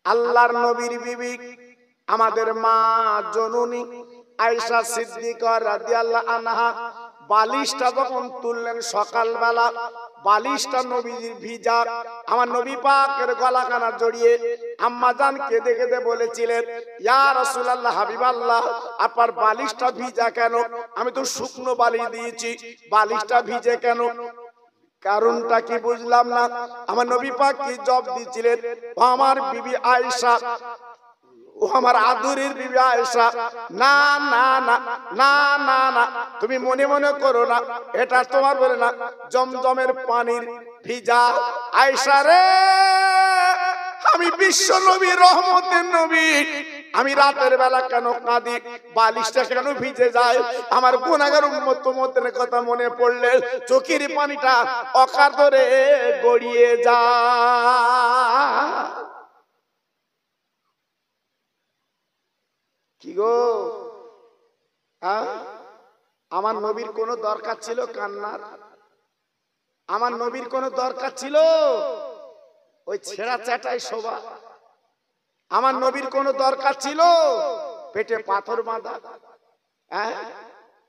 আল্লাহর নবীর বিবি আমাদের মা জননী আয়েশা সিদ্দিকা রাদিয়াল্লাহু আনহা বালিশটা যখন তুললেন সকালবেলা, বালিশটা নবীজির ভিজা। আমার নবী পাকের গলাখানা জড়িয়ে আম্মা জান কেঁদে কেঁদে বলেছিলেন, ইয়া রাসূলুল্লাহ, হাবিবাল্লাহ, আপনার বালিশটা ভিজা কেন? আমি তো শুকনো বালিশ দিয়েছি, বালিশটা ভিজে কেন? কারণটা কি বুঝলাম না। আমার নবী পাক কি জবাব দিয়েছিলেন? ও আমার বিবি আয়েশা, ও আমার আদরের বিবি আয়েশা, না না না না না না, তুমি মনে মনে করো না, এটা তোমার বলে না, জমজমের পানির ভিজা। আয়েশা রে, আমি বিশ্ব নবী, রহমতের নবী, আমি রাতের বেলা কেন কাঁদি? বালিশটা কেন ভিজে যায়? আমার গুনাহগার উম্মত তোমাদের কথা মনে পড়লে চোখের পানিটা অকাতরে গড়িয়ে যায়। কি গো, আমার নবীর কোন দরকার ছিল কান্নার? আমার নবীর কোন দরকার ছিল ওই ছেঁড়া চ্যাটাই শোভা? আমার নবীর কোন দরকার ছিল পেটে পাথর বাঁধা?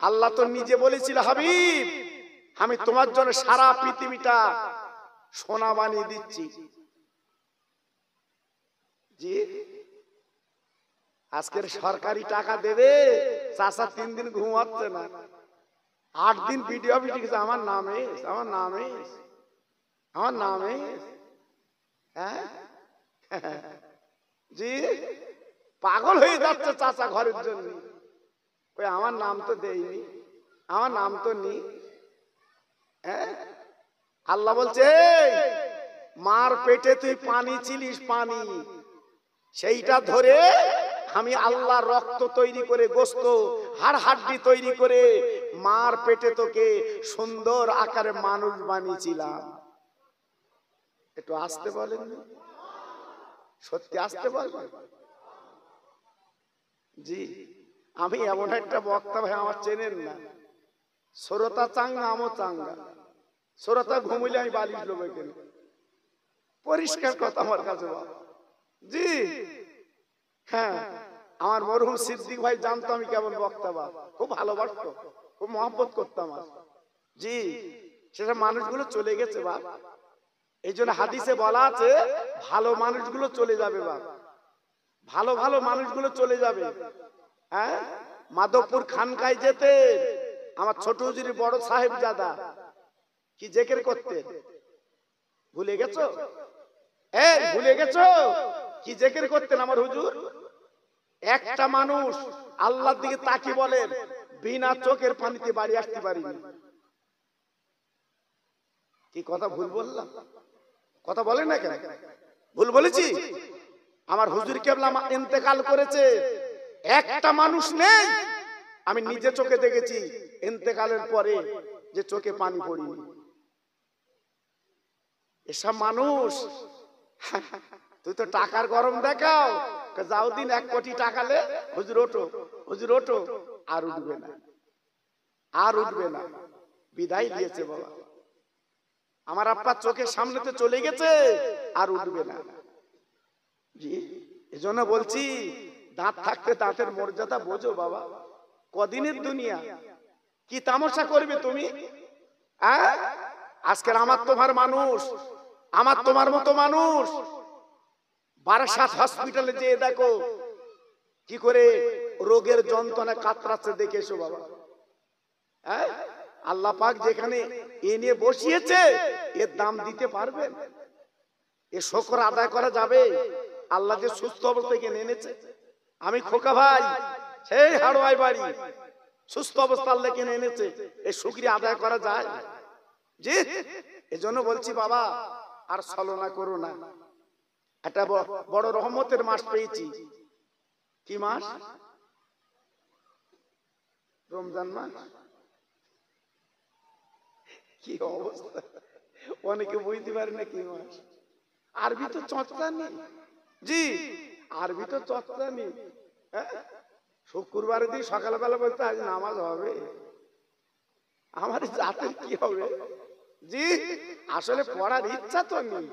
আল্লাহ তো নিজে বলেছিল, হাবিব, আমি তোমার জন্য সারা পৃথিবীটা সোনা বানিয়ে দিচ্ছি। জি, আজকের সরকারি টাকা দেবে, চাচা 3 দিন ঘুমাচ্ছে না, 8 দিন ভিডিও ভিডিও, আমার নামে আমার নামে আমার নামে। হ্যাঁ জি, পাগল হয়ে যাচ্ছে চাচা ঘরের জন্য। ওই আমার নাম তো দেয়নি, আমার নাম তো নেই। আল্লাহ বলছে, মার পেটে তুই পানি ছিলিস, পানি, সেইটা ধরে আমি আল্লাহ রক্ত তৈরি করে, গোস্ত হাড় হাড্ডি তৈরি করে মার পেটে তোকে সুন্দর আকারে মানুষ বানিয়েছিলাম। একটু আসতে বলেন, সত্যি আসতে বলেন। জি, আমি এমন একটা বক্তা ভাই, আমার চেনেন না, শ্রোতা চাঙ্গা, আমও চাঙ্গা। শ্রোতা ঘুমিলে আমি বালিশ লোবে কেন? পরিষ্কার কথা আমার কাছে বাবা। জি হ্যাঁ, আমার মরহুম সিদ্দিক ভাই জানতো আমি কেমন বক্তা, বাবা খুব ভালোবাসতো, খুব মহব্বত করতাম। জি, সেটা মানুষগুলো চলে গেছে বাবা। এই জন্য হাদিসে বলা আছে, ভালো মানুষগুলো চলে যাবে বাবা, ভালো ভালো মানুষগুলো চলে যাবে। হ্যাঁ, মাধবপুর খানকায় যেতে আমার ছোট হুজুর বড় সাহেব জাদা কি জিকির করতে, ভুলে গেছো? ভুলে গেছো কি জিকির করতেন আমার হুজুর? একটা মানুষ আল্লাহর দিকে তাকিয়ে বলেন, বিনা চোখের পানিতে বাড়ি আসতে পারিনি। কি কথা ভুল বললাম? কথা বলেন না কেন? ভুল বলেছি? আমার হুজুর কেবলা ইন্তেকাল করেছে, একটা মানুষ নেই আমি নিজে চোখে দেখেছি ইন্তেকালের পরে যে চোখে পানি পড়েনি। এসব মানুষ, তুই তো টাকার গরম দেখাও, যাও দিন 1 কোটি টাকালে, হুজুর ওঠো, হুজুর ওঠো, আর উঠবে না, আর উঠবে না, বিদায় দিয়েছে বাবা। আমার আব্বা চোখের সামনে তো চলে গেছে, আর উঠবে না। জি, এজন্য বলছি, দাঁত থাকতে দাঁতের মর্যাদা বোঝো বাবা। কদিনের দুনিয়া, কি তামাশা করবে তুমি? আজকের আমার তোমার মানুষ, আমার তোমার মতো মানুষ বারাসাত হসপিটালে যেয়ে দেখো কি করে রোগের যন্ত্রণা কাতরাচ্ছে, দেখে এসো বাবা। আল্লাহ পাক যেখানে এ নিয়ে বসিয়েছে, এর দাম দিতে পারবেন? এ শুকর আদায় করা যাবে? আল্লাহ যে সুস্থ অবস্থায় এনেছে। আমি খোকা ভাই, সেই হাড়োয়াই বাড়ি, সুস্থ অবস্থার লেখে এনেছে, এই শুকরিয়া আদায় করা যায়? জি, এজন্য বলছি বাবা, আর ছলনা করো না। একটা বড় রহমতের মাস পেয়েছি। কি মাস? রমজান মাস। কি অবস্থা, অনেকে বুঝতে পারে না কি মাস। আরবি তো চর্চা নেই। জি, আরবি তো চর্চা নেই। শুক্রবারে দিন সকালবেলা বলতে আজ নামাজ হবে, আমার জাতের কি হবে? জি, আসলে পড়ার ইচ্ছা তো নেই।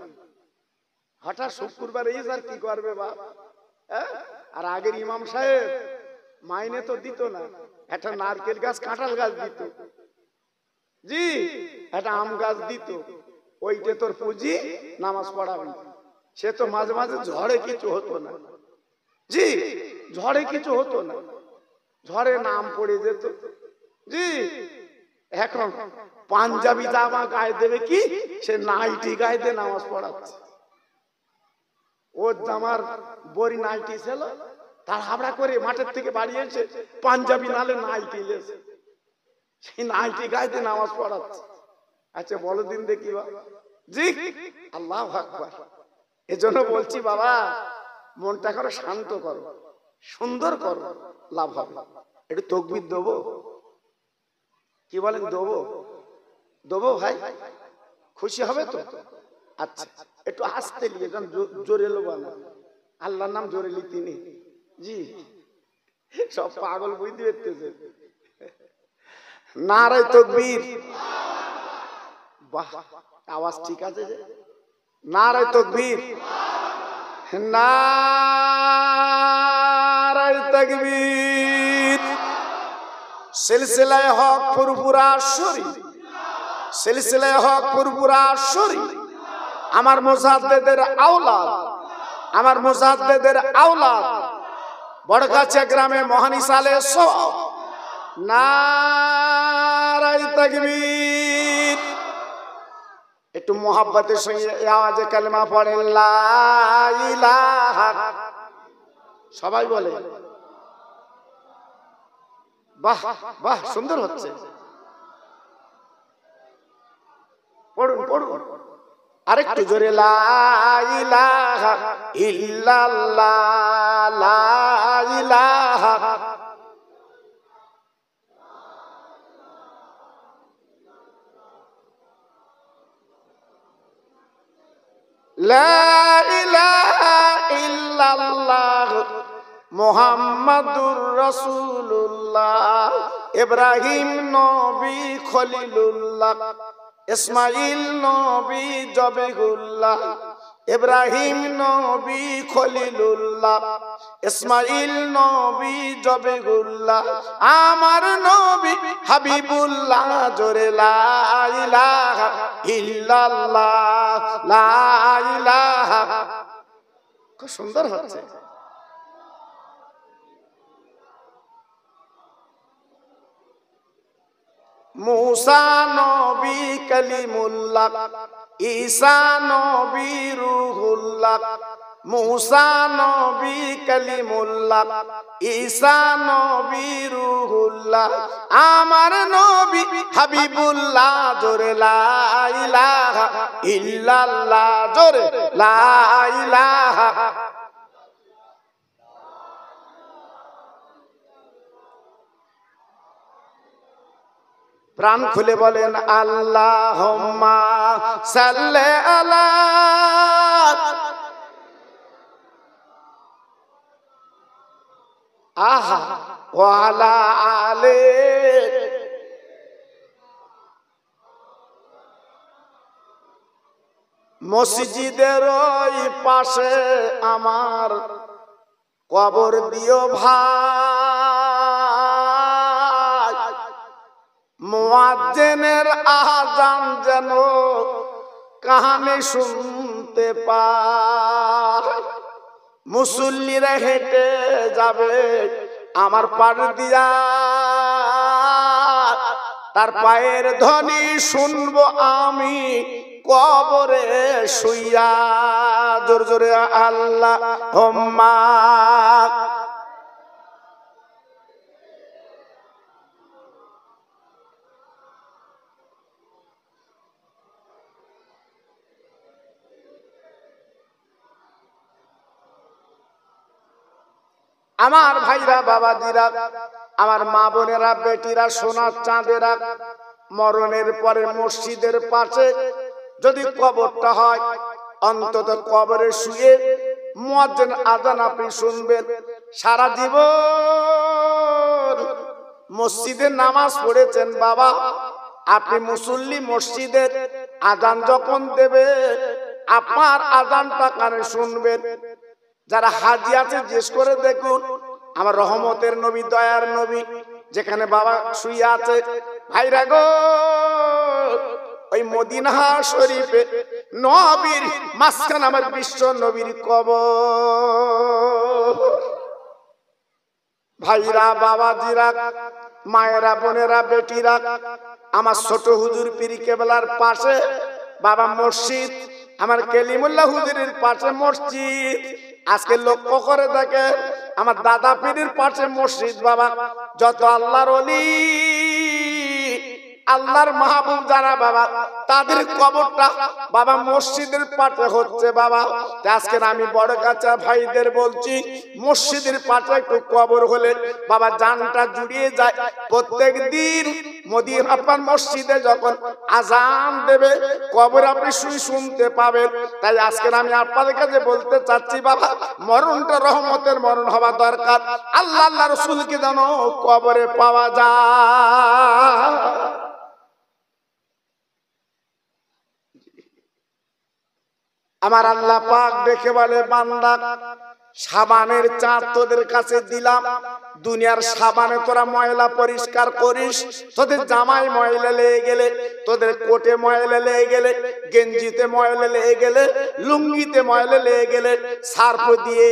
হঠাৎ শুক্রবার এই আর কি করবে বাপ? আর আগের ইমাম সাহেব মাইনে তো দিত না, একটা নারকেল গাছ কাঁঠাল গাছ দিত, জি একটা আম গাছ দিত, ওইটা তোর পুঁজি নামাজ পড়াবি। সে তো মাঝে মাঝে ঝড়ে কিছু হতো না, জি ঝড়ে কিছু হতো না, ঝড়ে নাম পড়ে যেত, জি। এখন পাঞ্জাবি জামা গায়ে দেবে কি, সে নাইটি গায়ে দিয়ে নামাজ পড়াচ্ছে। ওর জামার বড়ি নাইটি ছিল, তার হাবড়া করে মাঠের থেকে বাড়ি এসে পাঞ্জাবি নালে নাইটি লেছে, সেই নাইটি গায়ে দিয়ে নামাজ পড়াচ্ছে। আচ্ছা বলো দিন দেখি বাবা, জি আল্লাহু আকবার। এজন্য বলছি বাবা, মনটা করো শান্ত করো, সুন্দর করো, লাভ হবে। একটু তাকবীর দেবো, কি বলেন দেবো? দেবো ভাই, খুশি হবে তো? আচ্ছা একটু আস্তে নিয়ে যান, জোরে লোবা না, আল্লাহর নাম জোরে লিতে নেই, জি সব পাগল বুঝতে পারতেছে। নারায়ে তাকবীর, বাহ আওয়াজ ঠিক আছে যে, নারায়ে তাকবীর, নারায়ে তাকবীর। সিলসিলায়ে হক ফুরফুরা শরী, সিলসিলায়ে হক ফুরফুরা শরী। আমার মুজাদ্দিদের আওলাদ, আমার মুজাদ্দিদের আওলাদ বড়গাছা গ্রামে মহানিসালে সওয়াব। নারায়ে তাকবীর। একটু মোহাব্বতের সঙ্গে আওয়াজে কালেমা পড়েন, লা ইলাহা। সবাই বলে বাহ বাহ, সুন্দর হচ্ছে, পড়ুন পড়ুন আরেকটু জোরে, লা ইলাহা ইল্লাল্লাহ, লা ইলাহা। লা ইলাহা ইল্লাল্লাহ মুহাম্মাদুর রাসূলুল্লাহ। ইব্রাহিম নবী খলিলুল্লাহ, ইসমাইল নবী জবিহুল্লাহ। ইব্রাহিম নবী খলিলুল্লাহ, ইসমাইল নবী জবিহুল্লাহ। আমার নবী হাবিবুল্লাহ। জোরে লা ইলাহা ইল্লাল্লাহ, লা ইলাহা। খুব সুন্দর হচ্ছে। মুসা নবী কালিমুল্লাহ, ঈসা নবী রূহুল্লাহ। মুসা নবী কালিমুল্লাহ, ঈসা নবী রূহুল্লাহ। আমার নবী হাবিবুল্লাহ। জোরে লা ইলাহা ইল্লাল্লাহ, জোরে লা ইলাহা। প্রাণ খুলে বলেন আল্লাহুম্মা সাল্লি আলা। আহা ওয়া আলা আলে। মসজিদের ওই পাশে আমার কবর দিও ভাই, মুয়াজ্জিনের আযান যেন কানে শুনতে পায়। মুসল্লিরা হেঁটে যাবে আমার পার দিয়া, তার পায়ের ধ্বনি শুনবো আমি কবরে শুইয়া। জোরে জোরে আল্লাহুম্মা। আমার ভাইরা বাবাজিরা, আমার মা বোনেরা, বেটিরা, সোনার চাঁদেরা, মরণের পরে মসজিদের পাশে যদি কবরটা হয়, অন্তত কবরে শুয়ে মুয়াজ্জিন আযান আপনি শুনবেন। সারা জীবন মসজিদে নামাজ পড়েছেন বাবা, আপনি মুসল্লি, মসজিদের আযান যখন দেবে আপনার আজানটা কানে শুনবেন। যারা হাজি আছে জিজ্ঞেস করে দেখুন, আমার রহমতের নবী, দয়ার নবী যেখানে বাবা শুয়ে আছে, ভাইরা গো, ওই মদিনা শরীফে নবীর মাঝখানে আমার বিশ্ব নবীর কবর। ভাইরা, বাবাজিরা, মায়েরা, বোনেরা, বেটিরা, আমার ছোট হুজুর পীর কেবলার পাশে বাবা মসজিদ, আমার কেলিমুল্লাহ হুজুরের পাশে মসজিদ। আজকে লক্ষ্য করে দেখে আমার দাদা পীরের পাশে মসজিদ। বাবা, যত আল্লাহর ওলি, আল্লাহর মাহবুব যারা বাবা, তাদের কবরটা বাবা মসজিদের পাশে হচ্ছে। বাবা, আজকে আমি বড় কাছে ভাইদের বলছি, মসজিদের পাশে একটু কবর হলে বাবা জানটা জুড়িয়ে যায়। প্রত্যেক দিন মদিনা আপনার মসজিদে যখন আজান দেবে, কবর আপনি শুনতে পাবেন। তাই আজকে আমি আপনাদের কাছে বলতে চাচ্ছি, বাবা মরণটা রহমতের মরণ হওয়া দরকার। আল্লাহ আল্লাহ রসুলকে যেন কবরে পাওয়া যায়। আমার আল্লাহ পাক দেখে বলে, বান্দা সাবানের চাঁদ তোদের কাছে দিলাম, দুনিয়ার সাবানে তোরা ময়লা পরিষ্কার করিস। তোদের জামায় ময়লা লেগে গেলে, তোদের কোটে ময়লা লেগে গেলে, গেঞ্জিতে ময়লা লেগে গেলে, লুঙ্গিতে ময়লা লেগে গেলে, সার্ফ দিয়ে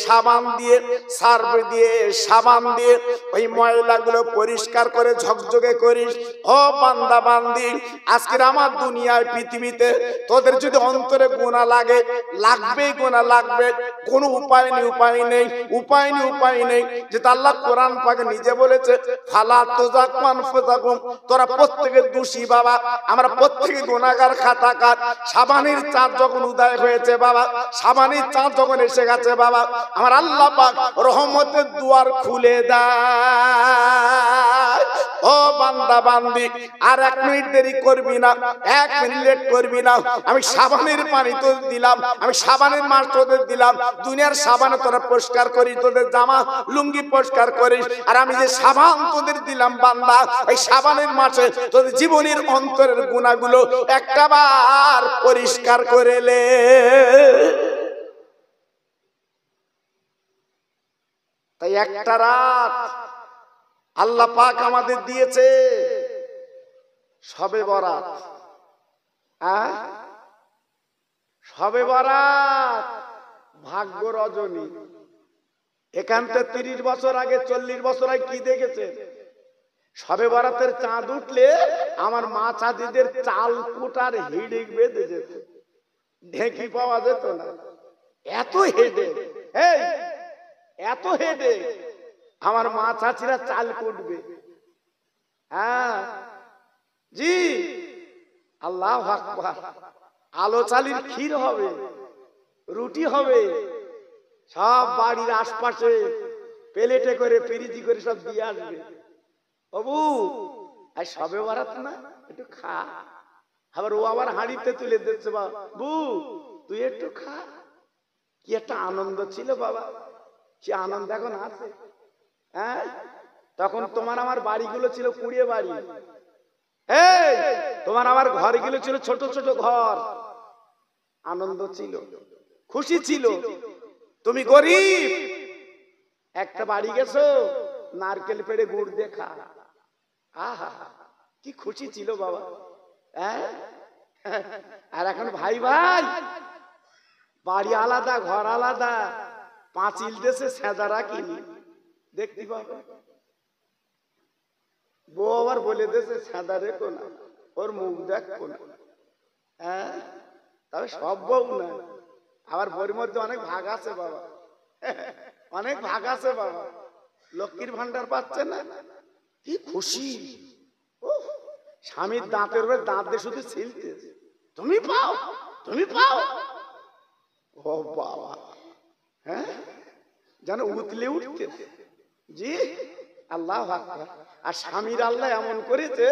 সাবান দিয়ে, সার্ফ দিয়ে সাবান দিয়ে ওই ময়লাগুলো পরিষ্কার করে ঝকঝকে করিস। ও বান্দা বান্দি, আজকের আমার দুনিয়ায় পৃথিবীতে তোদের যদি অন্তরে গুনাহ লাগে, লাগবেই, গুনাহ লাগবে, কোনো উপায় নেই, উপায় নেই, উপায় নেই, উপায় নেই। যেটা আল্লাহ কোরআন পাকে নিজে বলেছে, ফালা তুযাক্কু আনফুসাকুম, তোরা প্রত্যেকে দোষী বাবা, আমরা প্রত্যেকে গুনাহগার, খাতাকার। সাবানের চাঁদ যখন উদয় হয়েছে বাবা, সাবানের চাঁদ যখন এসে গেছে বাবা, আমার আল্লাহ পাক রহমতের দুয়ার খুলে দেয়। ও বান্দা বান্দি, আর 1 মিনিট দেরি করবি না, 1 মিনিট লেট করবি না। আমি সাবানের পানি তোদের দিলাম, আমি সাবানের মাছ তোদের দিলাম। দুনিয়ার সাবানে তোরা পরিষ্কার করিস, তোদের জামা লুঙ্গি পরিষ্কার করিস। আর আমি যে সাবান তোদের দিলাম বান্দা, এই সাবানের মাছে তোদের জীবনের অন্তরের গুনাহগুলো একটাবার পরিষ্কার করে লে। তাই একটা রাত আল্লাহ পাক আমাদের দিয়েছে, শবে বরাত। শবে বরাত ভাগ্য রজনী। এখান থেকে 30 বছর আগে, 40 বছর আগে কি দেখেছে? শবে বরাতের চাঁদ উঠলে আমার মা চাঁদিদের চাল কুটার হিড়িক বেঁধে যেত, ঢেঁকি পাওয়া যেত না। এত হেডে, এই এত হেডে আমার মা চাচিরা চাল কুটবে। হ্যাঁ জি, আল্লাহু আকবার। আলো চালির ক্ষীর হবে, রুটি হবে, সব বাড়ির আশপাশে প্লেটে করে, পিরিতি করে সব দিয়ে আসবে। বাবু আর শবে বরাত না, একটু খা। আবার ও আবার হাঁড়িতে তুলে দিচ্ছে, বাবু তুই একটু খা। কি একটা আনন্দ ছিল বাবা, সে আনন্দ এখন আছে? হ্যাঁ, তখন তোমার আমার বাড়িগুলো ছিল কুড়িয়ে বাড়ি, এই তোমার আমার ঘরগুলো ছিল ছোট ছোট ঘর। আনন্দ ছিল, খুশি ছিল। তুমি গরিব, একটা বাড়ি গেছো, নারকেল পেড়ে গুড় দিয়ে খা। আহা কি খুশি ছিল বাবা। হ্যাঁ, আর এখন ভাই ভাই বাড়ি আলাদা, ঘর আলাদা, পাঁচিল দেশে সেদারা কিনি দেখতে পাবে। বউ আবার বলে দেশে সেদা রেখো না, ওর মুখ দেখো না। হ্যাঁ, তবে সব বউ না, আবার বউর মধ্যে অনেক ভাগ আছে বাবা, অনেক ভাগ আছে বাবা। লক্ষ্মীর ভান্ডার পাচ্ছে না, কি খুশি। স্বামীর দাঁতের উপরে দাঁত দিয়ে শুধু ছিলতে, তুমি পাও, তুমি পাও। ও বাবা, হ্যাঁ যেন উতলে উঠতে। জি আল্লাহু আকবার। আর স্বামীর আল্লাহ এমন করেছে,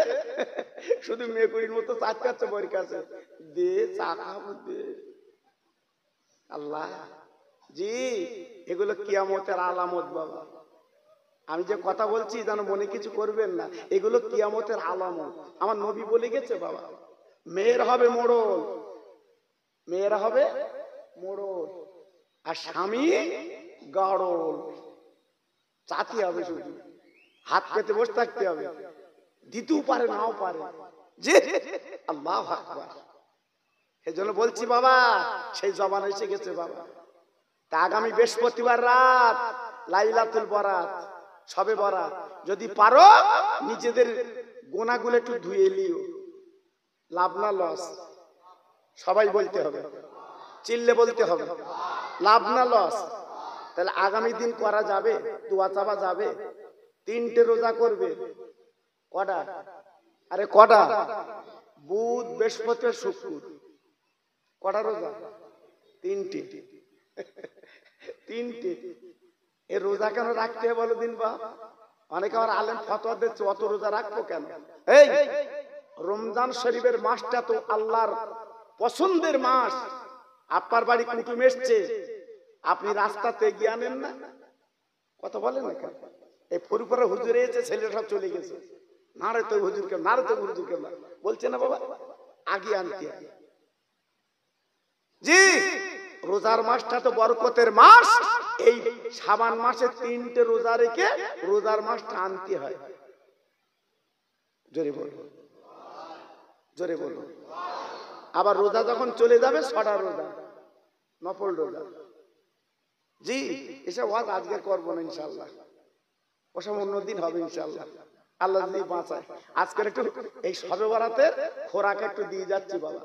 শুধু মেকুরির মতো চাচাচ্ছে বর কাছে, দে চা খাবো দে। আল্লাহ জি, এগুলো কিয়ামতের আলামত বাবা। আমি যে কথা বলছি যেন মনে কিছু করবেন না, এগুলো কিয়ামতের আলামত। আমার নবী বলে গেছে বাবা, মেয়ের হবে মোড়ল, মেয়েরা হবে মোড়ল, আর স্বামী গাড়ল। চাতি হবে, শুধু হাত পেতে বসে থাকতে হবে, দিতেও পারে নাও পারে। যে আল্লাহু আকবার। এজন্য বলছি বাবা, সেই জবান এসে গেছে বাবা। তা আগামী বৃহস্পতিবার রাত লাইলাতুল বরাত, সবে বরাত, যদি পারো নিজেদের গোনাগুলো একটু ধুয়ে নিও। লাভ না লস? সবাই বলতে হবে, চিল্লে বলতে হবে, লাভ না লস? তাহলে আগামী দিন করা যাবে, দোয়া চাওয়া যাবে। 3টে রোজা করবে। কটা? আরে কটা? বুধ, বৃহস্পতি, শুক্র। কটা রোজা? 3টে। 3টে। এ রোজা কেন রাখতে হবে বলো দিন বা? অনেকে আবার আলেম ফতোয়া দিচ্ছে অত রোজা রাখবো কেন? এই রমজান শরীফের মাসটা তো আল্লাহর পছন্দের মাস। আপনার বাড়ি কুটুম এসছে, আপনি রাস্তাতে গিয়ে আনেন না? কথা বলেন না কেন? এই ফুরফুরা হুজুর এসেছে, ছেলে সব চলে গেছে, নারে তো হুজুর কেন, নারে তো হুজুর কেন বলছে না বাবা? আগে আনতে হবে। জি, রোজার মাসটা তো বরকতের মাস। এই শাবান মাসে 3টে রোজা রেখে রোজার মাসটা আনতে হয়। জোরে বলো, জোরে বলো। আবার রোজা যখন চলে যাবে 6টা রোজা, নফল রোজা। জি, এসব ওয়াজ আজকে করবো না ইনশাআল্লাহ, ওসব অন্যদিন হবে ইনশাআল্লাহ, আল্লাহ যদি বাঁচায়। আজকের একটু এই শবে বরাতের খোরাক একটু দিয়ে যাচ্ছি বাবা।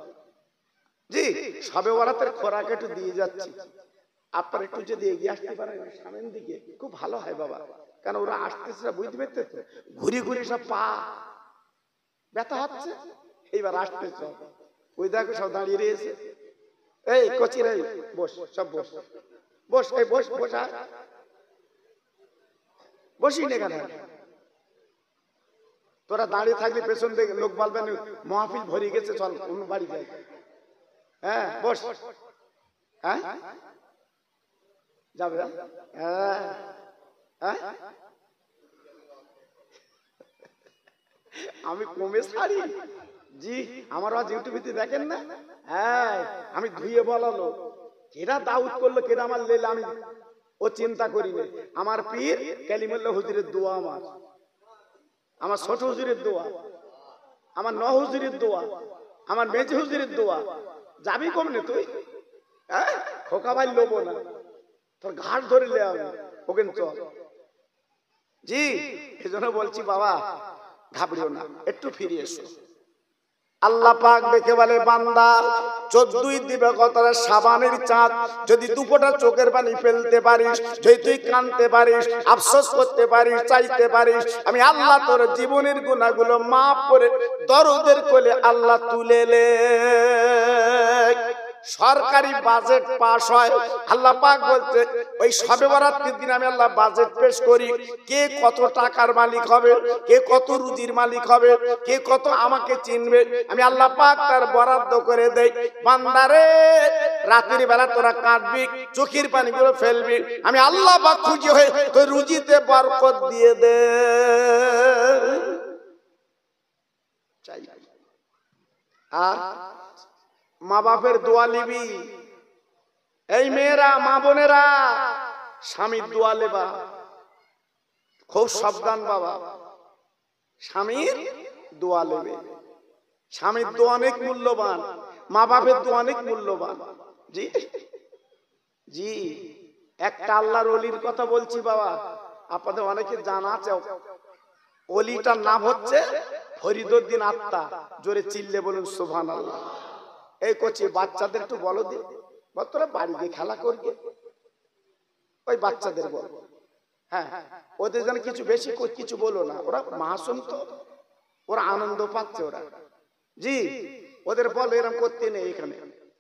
জি, শবে বরাতের খোরাক একটু দিয়ে যাচ্ছি। আপনার একটু যদি এগিয়ে আসতে পারেন সামনের দিকে, খুব ভালো হয় বাবা। কারণ ওরা আসতেছে, বুঝতে পারতে তো, ঘুরি ঘুরি সব পা ব্যথা হচ্ছে। এইবার আসতেছ, ওই দেখো সব দাঁড়িয়ে রয়েছে। এই কচির, এই বস, সব বস, বস, এই বস, বসা, বসি না কেন? তোরা দাঁড়িয়ে থাকলে পেছন থেকে লোক বলবেন মাহফিল ভরে গেছে, চল অন্য বাড়ি যাই। হ্যাঁ বস। হ্যাঁ যাবে? হ্যাঁ হ্যাঁ, আমি কমে ছাড়ি। জি, আমার আজ ইউটিউবে দেখেন না? হ্যাঁ, আমি ধুয়ে বলালো, কেডা দাউদ করলো, কেডা আমার লেলে, আমি ও চিন্তা করি না। আমার পীর কালিমুল্লাহ হুজুরের দোয়া, আমার ছোট হুজুরের দোয়া, আমার ন হুজুরের দোয়া, আমার মেজি হুজুরের দোয়া। যাবি কমনে তুই? হ্যাঁ, খোকা ভাই লোবো না, তোর ঘাট ধরে লে আমি ওকে চল। জি, এজন্য বলছি বাবা, ঘাবড়িও না, একটু ফিরে এসো। আল্লাহ পাক দেখে বলে, বান্দা 14ই দিবে কতরা শাবানের চাঁদ, যদি দুপোটা চোখের পানি ফেলতে পারিস, যদি তুই কাঁদতে পারিস, আফসোস করতে পারিস, চাইতে পারিস, আমি আল্লাহ তোর জীবনের গুনাহগুলো মাফ করে দরদের কোলে আল্লাহ তুলে লে। সরকারি বাজেট পাস হয়, আল্লাহ পাক বলতে ওই শবে বরাতের দিন আমি আল্লাহ বাজেট পেশ করি। কে কত টাকার মালিক হবে, কে কত রুজির মালিক হবে, কে কত আমাকে চিনবে, আমি আল্লাহ পাক তার বরাদ্দ করে দেই। বান্দারে রাতের বেলা তোরা কাঁদবি, চোখের পানিগুলো ফেলবি, আমি আল্লাহ পাক খুশি হয়ে তোর রুজিতে বরকত দিয়ে দে। চাই আর মা বাপের দোয়া নিবি। এই মেয়েরা, মা বোনেরা, স্বামীর দোয়া লেবা, খুব সাবধান বাবা। স্বামীর দোয়া লেবে, স্বামীর দোয়া অনেক মূল্যবান, মা বাপের দোয়া অনেক মূল্যবান। জি জি, একটা আল্লাহর ওলির কথা বলছি বাবা, আপনাদের অনেকে জানা আছে। ওলিটার নাম হচ্ছে ফরিদউদ্দিন আত্মা। জোরে চিল্লে বলুন সুবহানাল্লাহ। এই করছি, বাচ্চাদের একটু বলো দি, তোরা বাড়িতে খেলা করবে, ওই বাচ্চাদের বল। হ্যাঁ, ওদের যেন কিছু বেশি কিছু বলো না, ওরা মাসুম তো, ওরা আনন্দ পাচ্ছে ওরা। জি, ওদের বল এরকম করতে নেই, এখানে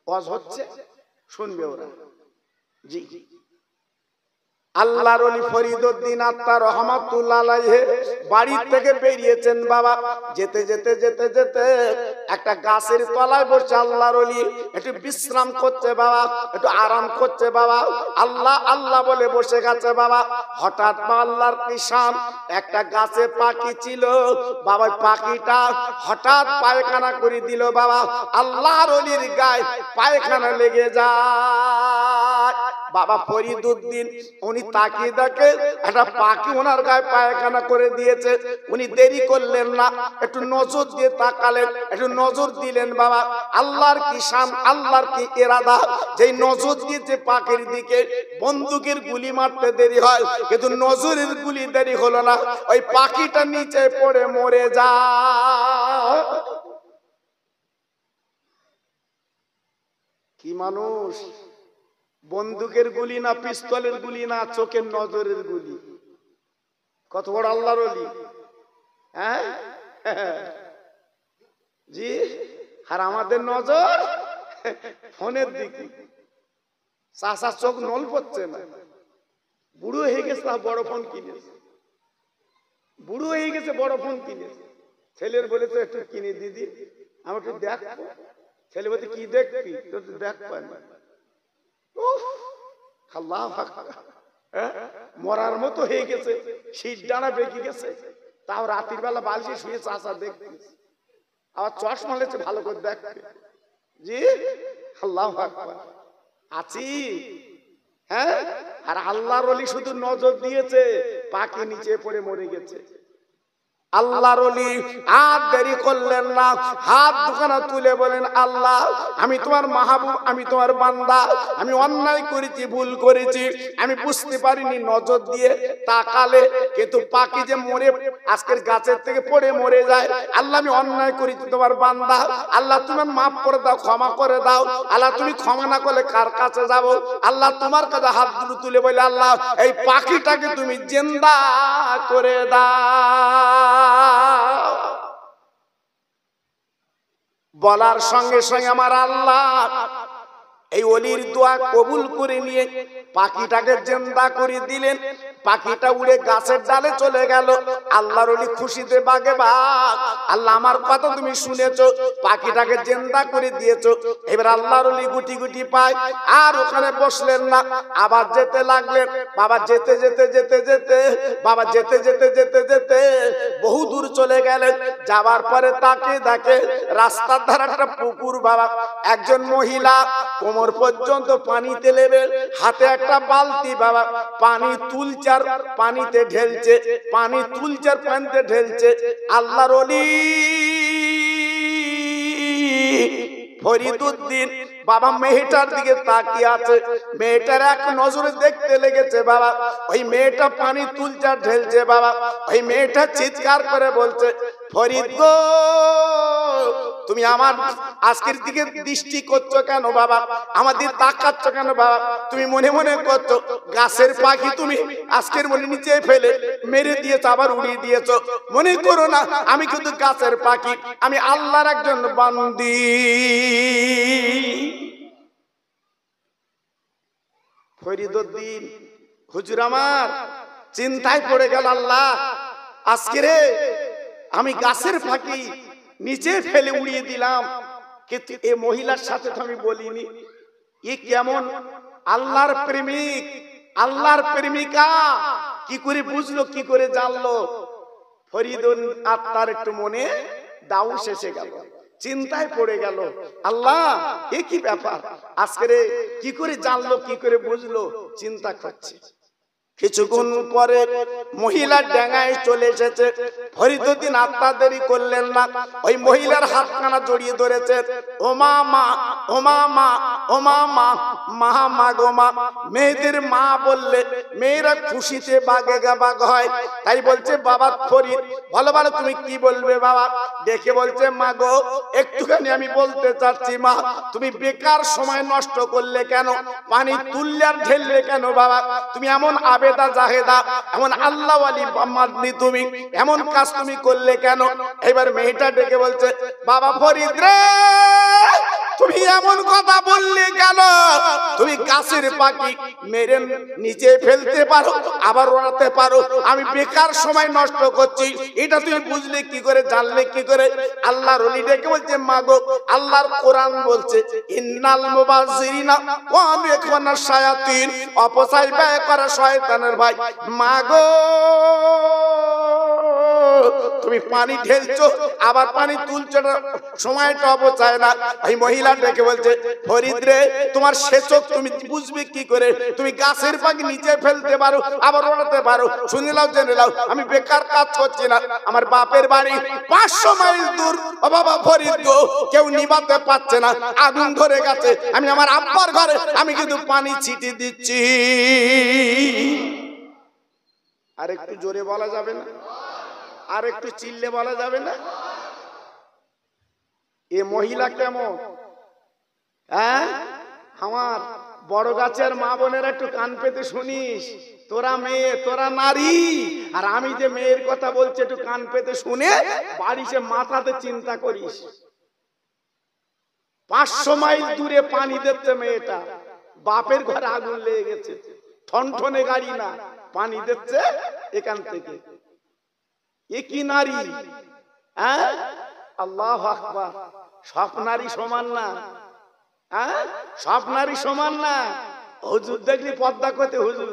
ওয়াজ হচ্ছে, শুনবে ওরা। জি, আল্লাহর ওলি ফরিদউদ্দিন আত্মার রহমাতুল্লাহ আলাইহি বাড়ি থেকে বেরিয়েছেন বাবা। যেতে যেতে যেতে যেতে একটা গাছের তলায় বসে আল্লাহর ওলি একটু বিশ্রাম করছে বাবা, একটু আরাম করছে বাবা। আল্লাহ আল্লাহ বলে বসে গেছে বাবা। হঠাৎ আল্লাহর কিষান একটা গাছে পাখি ছিল বাবা, পাখিটা হঠাৎ পায়খানা করে দিল বাবা। আল্লাহর ওলির গায়ে পায়খানা লেগে যায় বাবা। ফরিদউদ্দিন উনি তাকিয়ে দেখে একটা পাখি ওনার গায়ে পায়খানা করে দিয়েছে। উনি দেরি করলেন না, একটু নজর দিয়ে তাকালেন, একটু নজর দিলেন বাবা। আল্লাহর কি শান, আল্লাহর কি ইরাদা, যেই নজর দিয়েছে পাখির দিকে বন্দুকের গুলি মারতে দেরি হয়, কিন্তু নজরের গুলি দেরি হলো না, ওই পাখিটা নিচে পড়ে মরে যায়। কি মানুষ! বন্দুকের গুলি না, পিস্তলের গুলি না, চোখের নজরের গুলি। কত বড় আল্লাহর ওলি! হ্যাঁ জি। আর আমাদের নজর ফোনের দিকে। চাষার চোখ নল পড়ছে না, বুড়ো হয়ে গেছে, বড় ফোন কিনেছে। বুড়ো হয়ে গেছে, বড় ফোন কিনেছে। ছেলের বলেছে একটু কিনে দিদি, আমি একটু দেখবো। ছেলে বলতে কি দেখবি? দেখ মরার মতো হয়ে গেছে, শীত ডানা বেঁকে গেছে, তাও রাতের বেলা বালিশে শুয়ে চাষা দেখবে। আবার চশমা লেছে ভালো করে দেখবে। জি আল্লাহু আকবার। আছি হ্যাঁ। আর আল্লাহর ওলি শুধু নজর দিয়েছে, পাখি নিচে পড়ে মরে গেছে। আল্লাহর ওলি আর দেরি করলেন না, হাত দুখানা তুলে বলেন, আল্লাহ আমি তোমার মাহবুব, আমি তোমার বান্দা, আমি অন্যায় করেছি, ভুল করেছি, আমি বুঝতে পারিনি, নজর দিয়ে তাকালে কিন্তু পাখি যে মরে আজকের গাছের থেকে পড়ে মরে যায়। আল্লাহ আমি অন্যায় করেছি, তোমার বান্দা, আল্লাহ তুমি মাফ করে দাও, ক্ষমা করে দাও। আল্লাহ তুমি ক্ষমা না করলে কার কাছে যাব? আল্লাহ তোমার কাছে হাত দুটো তুলে বলে, আল্লাহ এই পাখিটাকে তুমি জিন্দা করে দাও। বলার সঙ্গে সঙ্গে আমার আল্লাহ এই ওলির দোয়া কবুল করে নিয়ে পাখিটাকে জিন্দা করে দিলেন। পাখিটা উড়ে গাছের ডালে চলে গেল। আল্লাহর ওলি খুশিতে বাগে বাগ, আল্লাহ আমার কথা তুমি শুনেছো, পাখিটাকে জিন্দা করে দিয়েছো। এবার আল্লাহর ওলি গুটি গুটি পায়, আর ওখানে বসলেন না, আবার যেতে লাগলেন বাবা। যেতে যেতে যেতে যেতে বাবা, যেতে যেতে যেতে যেতে বহু দূর চলে গেলেন। যাবার পরে তাকে দেখে রাস্তার ধারে একটা পুকুর বাবা। একজন মহিলা কোমর পর্যন্ত পানিতে নেবে, হাতে একটা বালতি বাবা, পানি তুলচার পানিতে ঢেলছে, পানি তুলচার পানিতে ঢেলছে। আল্লাহর ওলি ফরিদউদ্দিন বাবা মেয়েটার দিকে তাকিয়ে আছে। মেয়েটার এক নজরে দেখতে লেগেছে বাবা। ওই মেয়েটা পানি তুলচার ঢেলছে বাবা। ওই মেয়েটা চিৎকার করে বলছে, ফরিদ গো, তুমি আমার আজকের দিকে দৃষ্টি করছো কেন বাবা? আমাদের তাকাচ্ছ কেন বাবা? তুমি মনে মনে করছো গাছের পাখি তুমি আজকের মনে নিচে ফেলে মেরে দিয়েছো, আবার উড়িয়ে দিয়েছো। মনে করো না আমি কিন্তু গাছের পাখি, আমি আল্লাহর একজন বান্দি। ফরিদউদ্দিন হুজুর আমার চিন্তায় পড়ে গেল, আল্লাহ আজকে রে আমি গাছের পাখি নিচে ফেলে উড়িয়ে দিলাম, কিন্তু এই মহিলার সাথে তো আমি বলিনি। এ কেমন আল্লাহর প্রেমিক, আল্লাহর প্রেমিকা, কি করে বুঝলো, কি করে জানলো? ফরিদুল আত্মার একটু মনে দাউস এসে গেল, চিন্তায় পড়ে গেল, আল্লাহ এ কি ব্যাপার, আজকে কি করে জানলো, কি করে বুঝলো, চিন্তা করছে। কিছুক্ষণ পরে মহিলা ডাঙায় চলে এসেছে। ফরিদউদ্দিন আত্মা দেরি করলেন না, ওই মহিলার হাতখানা জড়িয়ে ধরেছে। ও মা, মা, ও মা, মা, ও মা, মা, মা, মা গো মা। মেয়েদের মা বললে মেয়েরা খুশিতে বাগে বাগ হয়, তাই বলছে বাবা ফরিদ ভালো ভালো তুমি কি বলবে বাবা? দেখে বলছে, মা গো একটুখানি আমি বলতে চাচ্ছি মা, তুমি বেকার সময় নষ্ট করলে কেন? পানি তুললে আর ঢেললে কেন বাবা? তুমি এমন আবেদা জাহেদা, এমন আল্লাহ ওয়ালি মাদনি, তুমি এমন কাজ তুমি করলে কেন? এবার মেয়েটা ডেকে বলছে, বাবা ফরিদ রে, তুমি এমন কথা বললে কেন? তুমি গাছের পাখি মেরে নিচে ফেলতে পারো, আবার ওড়াতে পারো, আমি বেকার সময় নষ্ট করছি, এটা তুমি বুঝলে কি করে, জানলে কি করে? আল্লাহর ওলি ডেকে বলছে, মাগো আল্লাহর কোরআন বলছে ইন্নাল মুবাযযিরিনা ওয়া ইয়াকুনা শায়াতিন, অপচয় ব্যয় করা শয়তানের ভাই। মাগো তুমি পানি ঢেলছো আবার পানি তুলছো, সময়টা অপচয় না। এই মহিলা ডেকে বলছে, ফরিদ রে তোমার সেচক তুমি বুঝবে কি করে? তুমি গাছের পাখি নিচে ফেলতে পারো, আবার ওড়াতে পারো, শুনে নাও জেনে নাও, আমি বেকার কাজ করছি না। আমার বাপের বাড়ি 500 মাইল দূর, ও বাবা ফরিদ গো, কেউ নিভাতে পারছে না, আগুন ধরে গেছে, আমি আমার আব্বার ঘরে আমি কিন্তু পানি ছিটিয়ে দিচ্ছি। আর একটু জোরে বলা যাবে না? আর একটু চিল্লে বলা যাবে না? এ মহিলা কেমন? হ্যাঁ, আমার বড় গাছের মা বোনের একটু কান পেতে শুনিস, তোরা মেয়ে, তোরা নারী, আর আমি যে মেয়ের কথা বলছি একটু কান পেতে শুনে বাড়িতে মাথাতে চিন্তা করিস। 500 মাইল দূরে পানি দিচ্ছে মেয়েটা, বাপের ঘরে আগুন লেগে গেছে, ঠনঠনে গাড়ি না, পানি দিচ্ছে এখান থেকে। এ কি নারী? হ্যাঁ, আল্লাহু আকবার। সব নারী সমান না, হ্যাঁ, সব নারী সমান না। হুজুর দেখলি পর্দা করতে, হুজুর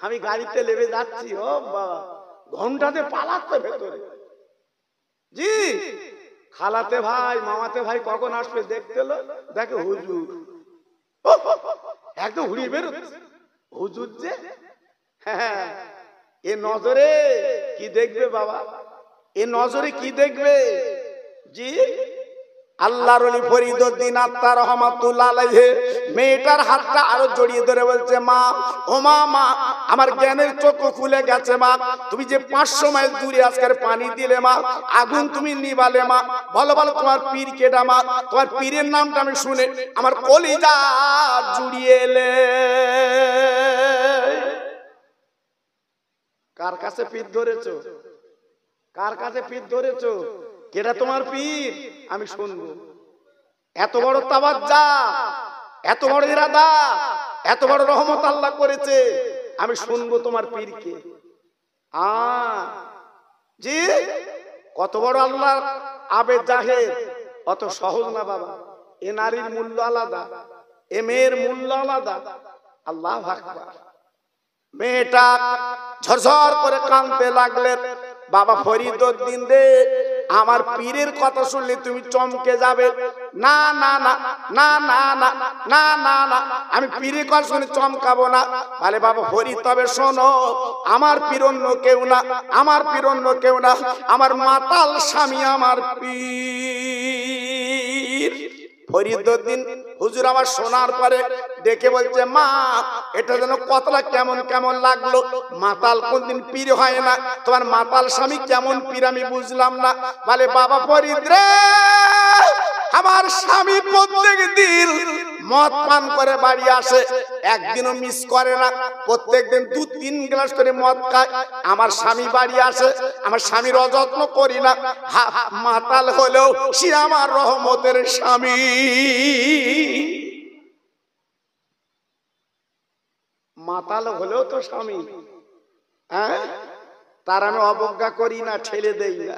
আমি গাড়িতে লেবে যাচ্ছি, ও বাবা ঘন্টাতে পালাচ্ছে ভেতরে। জি খালাতে ভাই, মামাতে ভাই কখন আসবে দেখতে এলো, দেখে হুজুর একদম হুড়িয়ে বেরোচ্ছে। হুজুর যে, হ্যাঁ, এ নজরে কি দেখবে বাবা, এ নজরে কি দেখবে? জি আল্লাহর ওলি ফরিদউদ্দিন আত্মা রহমাতুল্লাহ আলাইহি মেয়েটার হাতটা আরো জড়িয়ে ধরে বলছে, মা ও মা, মা আমার জ্ঞানের চোখ খুলে গেছে মা, তুমি যে 500 মাইল দূরে আজকের পানি দিলে মা, আগুন তুমি নিবালে মা, বলো বলো তোমার পীর কেডা মা? তোমার পীরের নামটা আমি শুনে আমার কলিজা জুড়িয়ে এলে। কার কাছে পীর ধরেছো? কার কাছে পীর ধরেছো? কেডা তোমার পীর? আমি শুনবো। এত বড় তাওয়াজ্জা, এত বড় ইরাদা, এত বড় রহমত আল্লাহ করেছে, আমি শুনবো তোমার পীরকে। জি কত বড় আল্লাহ আবে জাহের, অত সহজ না বাবা। এ নারীর মূল্য আলাদা, এ মেয়ের মূল্য আলাদা। আল্লাহু আকবার। মেয়েটা ঝরঝর করে কাঁদতে লাগলেন, বাবা ফরিদউদ্দিন রে, আমার পীরের কথা শুনলে তুমি চমকে যাবে। না না না না না না না না না, আমি পীরের কথা শুনে চমকাবো না। বলে বাবা ফরিদ তবে শোনো, আমার পীর অন্য কেউ না, আমার পীর অন্য কেউ না, আমার মাতাল স্বামী আমার পীর। ফরিদউদ্দিন হুজুর আমার শোনার পরে ডেকে বলছে, মা এটা যেন কতটা কেমন কেমন লাগলো, মাতাল কোনদিন পীর হয় না, তোমার মাতাল স্বামী কেমন পীর আমি বুঝলাম না। বলে বাবা ফরিদ রে, আমার স্বামী প্রত্যেক দিন মদ পান করে বাড়ি আসে, একদিনও মিস করে না, প্রত্যেকদিন 2-3 গ্লাস করে মদ খায়। আমার স্বামী বাড়ি আসে, আমার স্বামীর অযত্ন করি না, মাতাল হলেও সে আমার রহমতের স্বামী। মাতাল হলেও তো স্বামী, হ্যাঁ, তার আমি অবজ্ঞা করি না, ঠেলে দেই না।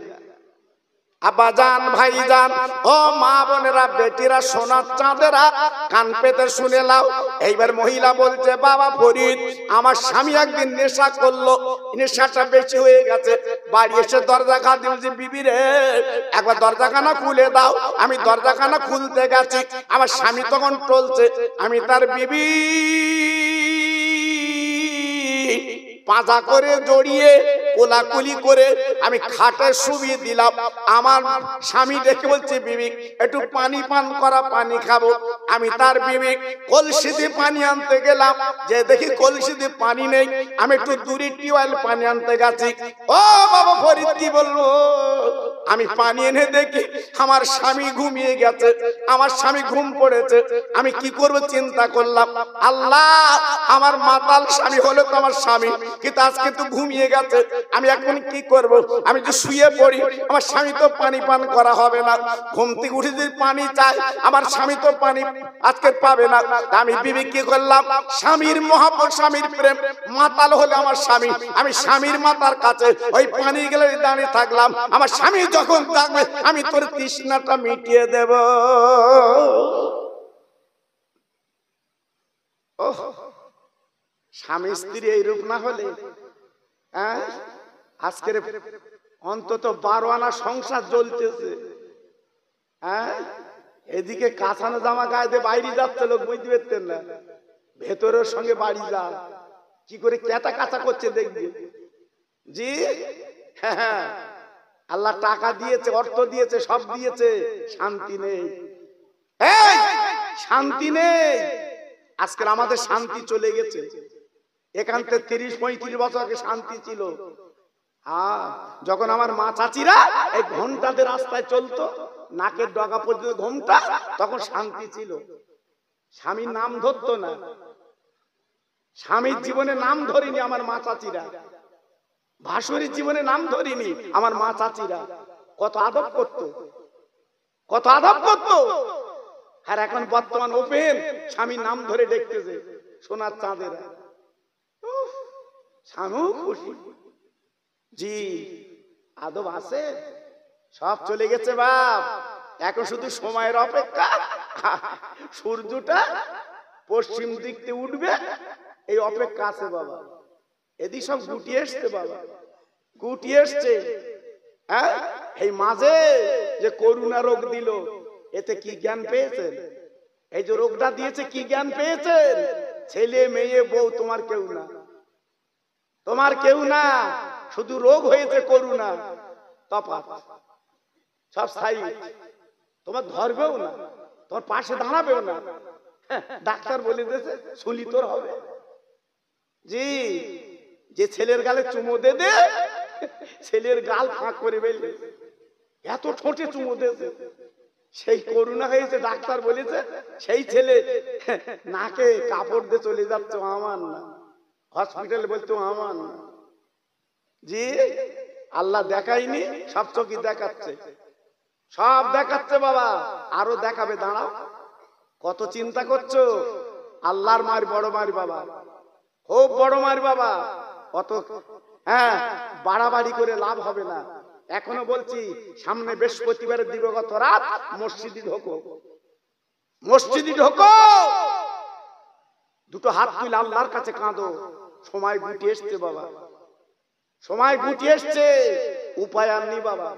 আব্বাজান, ভাইজান, ও মা বোনেরা, বেটিরা, সোনার চাঁদেরা, কান পেতে শুনে নাও। এইবার মহিলা বলছে, বাবা ফরিদ আমার স্বামী একদিন নেশা করলো, নেশাটা বেশি হয়ে গেছে, বাড়ি এসে দরজা খাতে বলছে, বিবি রে একবার দরজাখানা খুলে দাও। আমি দরজাখানা খুলতে গেছি, আমার স্বামী তখন টলছে, আমি তার বিবি পাজা করে জড়িয়ে কোলাকুলি করে আমি খাটে শুবিয়ে দিলাম। আমার স্বামী দেখে বলছে, বিবি একটু পানি পান করা, পানি খাবো। আমি তার বিবি কলসিতে পানি আনতে গেলাম, যে দেখি কলসিতে পানি নেই, আমি একটু দূরে টিউবওয়েল পানি আনতে গেছি। ও বাবা ফরিদ কি বলবো, আমি পানি এনে দেখি আমার স্বামী ঘুমিয়ে গেছে, আমার স্বামী ঘুম পড়েছে। আমি কি করব চিন্তা করলাম, আল্লাহ আমার মাতাল স্বামী হলো তো আমার স্বামী, কিন্তু আজকে তো ঘুমিয়ে গেছে, আমি এখন কি করব? আমি যে শুয়ে পড়ি, আমার স্বামী তো পানি পান করা হবে না। ঘুম থেকে উঠে যদি পানি চাই, আমার স্বামী তো পানি আজকে পাবে না। আমি বিবি কি করলাম, স্বামীর মহব্বত, স্বামীর প্রেম, মাতাল হলে আমার স্বামী, আমি স্বামীর মাতার কাছে ওই পানি গেলে দাঁড়িয়ে থাকলাম। আমার স্বামী যখন থাকবে আমি তোর তৃষ্ণাটা মিটিয়ে দেব। ওহ, স্বামী স্ত্রী এই রূপ না হলে আজকের অন্তত 12 আনা সংসার জ্বলতেছে। এদিকে কাঁচানো জামা গায়ে দিয়ে বাইরে যাচ্ছে লোক, বুঝতে পারতেন না, ভেতরের সঙ্গে বাড়ি যা কি করে কেটা কাঁচা করছে দেখবি। জি হ্যাঁ, আল্লাহ টাকা দিয়েছে, অর্থ দিয়েছে, সব দিয়েছে, শান্তি নেই, শান্তি নেই। আজকাল আমাদের শান্তি চলে গেছে। এখান থেকে 30-35 বছর আগে শান্তি ছিল। যখন আমার মা চাচিরা এই ঘন্টাতে রাস্তায় চলতো, নাকের ডগা পর্যন্ত ঘোমটা, তখন শান্তি ছিল। স্বামীর নাম ধরতো না, স্বামীর জীবনে নাম ধরিনি আমার মা চাচিরা, ভাসুরের জীবনে নাম ধরিনি আমার মা চাচিরা। কত আদব করতো, কত আদব করতো। আর এখন বর্তমান ওপেন, স্বামীর নাম ধরে দেখতেছে সোনার চাঁদেরা, স্বামী খুশি। জি আদব আছে, সব চলে গেছে বাপ। এখন শুধু সময়ের অপেক্ষা, সূর্যটা পশ্চিম দিক থেকে উঠবে এই অপেক্ষা আছে বাবা। এদিকে সব গুটিয়ে এসছে বাবা, গুটিয়ে এসছে। এই মাঝে যে করোনা রোগ দিল, এতে কি জ্ঞান পেয়েছেন? এই যে রোগটা দিয়েছে কি জ্ঞান পেয়েছেন? ছেলে মেয়ে বউ তোমার কেউ না, তোমার কেউ না, শুধু রোগ হয়েছে করোনা, তফাৎ সব স্থায়ী। তোমার ধরবেও না, তোমার পাশে দাঁড়াবেও না। ডাক্তার বলে দিয়েছে শুলি তোর হবে। জি, যে ছেলের গালে চুমো দে দে, ছেলের গাল ফাঁক করে বেলে, এত ঠোঁটে চুমো দিয়েছে, সেই করোনা হয়েছে। ডাক্তার বলেছে সেই ছেলে নাকে কাপড় দিয়ে চলে যাচ্ছে, আমার না, হসপিটালে বলতো আমার না। জি আল্লাহ দেখায়নি, সব চোখই দেখাচ্ছে, সব দেখাচ্ছে বাবা, আরো দেখাবে, দাঁড়াও। কত চিন্তা করছো? আল্লাহর মার বড় মার বাবা, খুব বড় মার বাবা। অত বাড়াবাড়ি করে লাভ হবে না। এখনো বলছি, সামনে বৃহস্পতিবারের দিবগত রাত মসজিদে ঢোকো, মসজিদে ঢোকো, দুটো হাত তুলে আল্লাহর কাছে কাঁদো। সময় গুটিয়ে এসছে বাবা, সময় গুটিয়ে এসছে, উপায় আর নেই বাবা।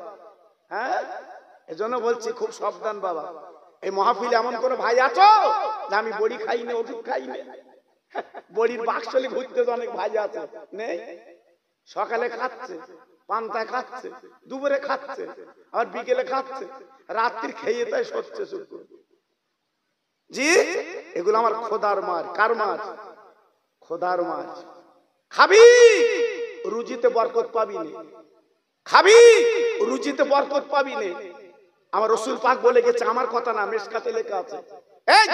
এজন্য বলছি খুব সাবধান বাবা। এই মাহফিলে এমন কোন ভাই আছো যে আমি বড়ি খাইনি, ওষুধ খাইনি? বড়ির বাক্সলে ঘুরতে তো অনেক ভাই আছে, নেই? সকালে খাচ্ছে, পান্তা খাচ্ছে, দুপুরে খাচ্ছে, আর বিকেলে খাচ্ছে, রাত্রির খেয়ে তাই সচ্ছে শুক্র। জি এগুলো আমার খোদার মার। কার মার? খোদার মার। খাবি রুজিতে বরকত পাবি না, খাবি রুজিতে বরকত পাবি না। আমার রাসূল পাক বলে গেছে, আমার কথা না, মেশকাতে লেখা আছে, এই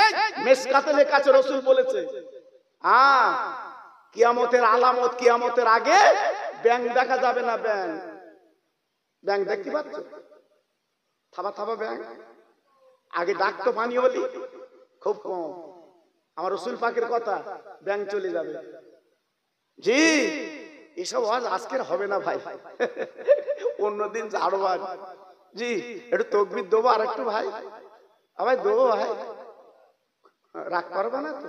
মেশকাতে লেখা আছে, রাসূল বলেছে কিয়ামতের আলামত, কিয়ামতের আগে ব্যাং দেখা যাবে না। ব্যাং, ব্যাং দেখতে পাচ্ছ? থাবা থাবা ব্যাং। আগে ডাকতো পানি হলি, খুব কম। আমার রাসূল পাকের কথা, ব্যাং চলে যাবে। জি এসব আজকের হবে না ভাই, অন্যদিন আরো ভাই। জি একটু তকবীর দেবো আর একটু ভাই, ভাই দেবো ভাই, রাগ করবে না তো?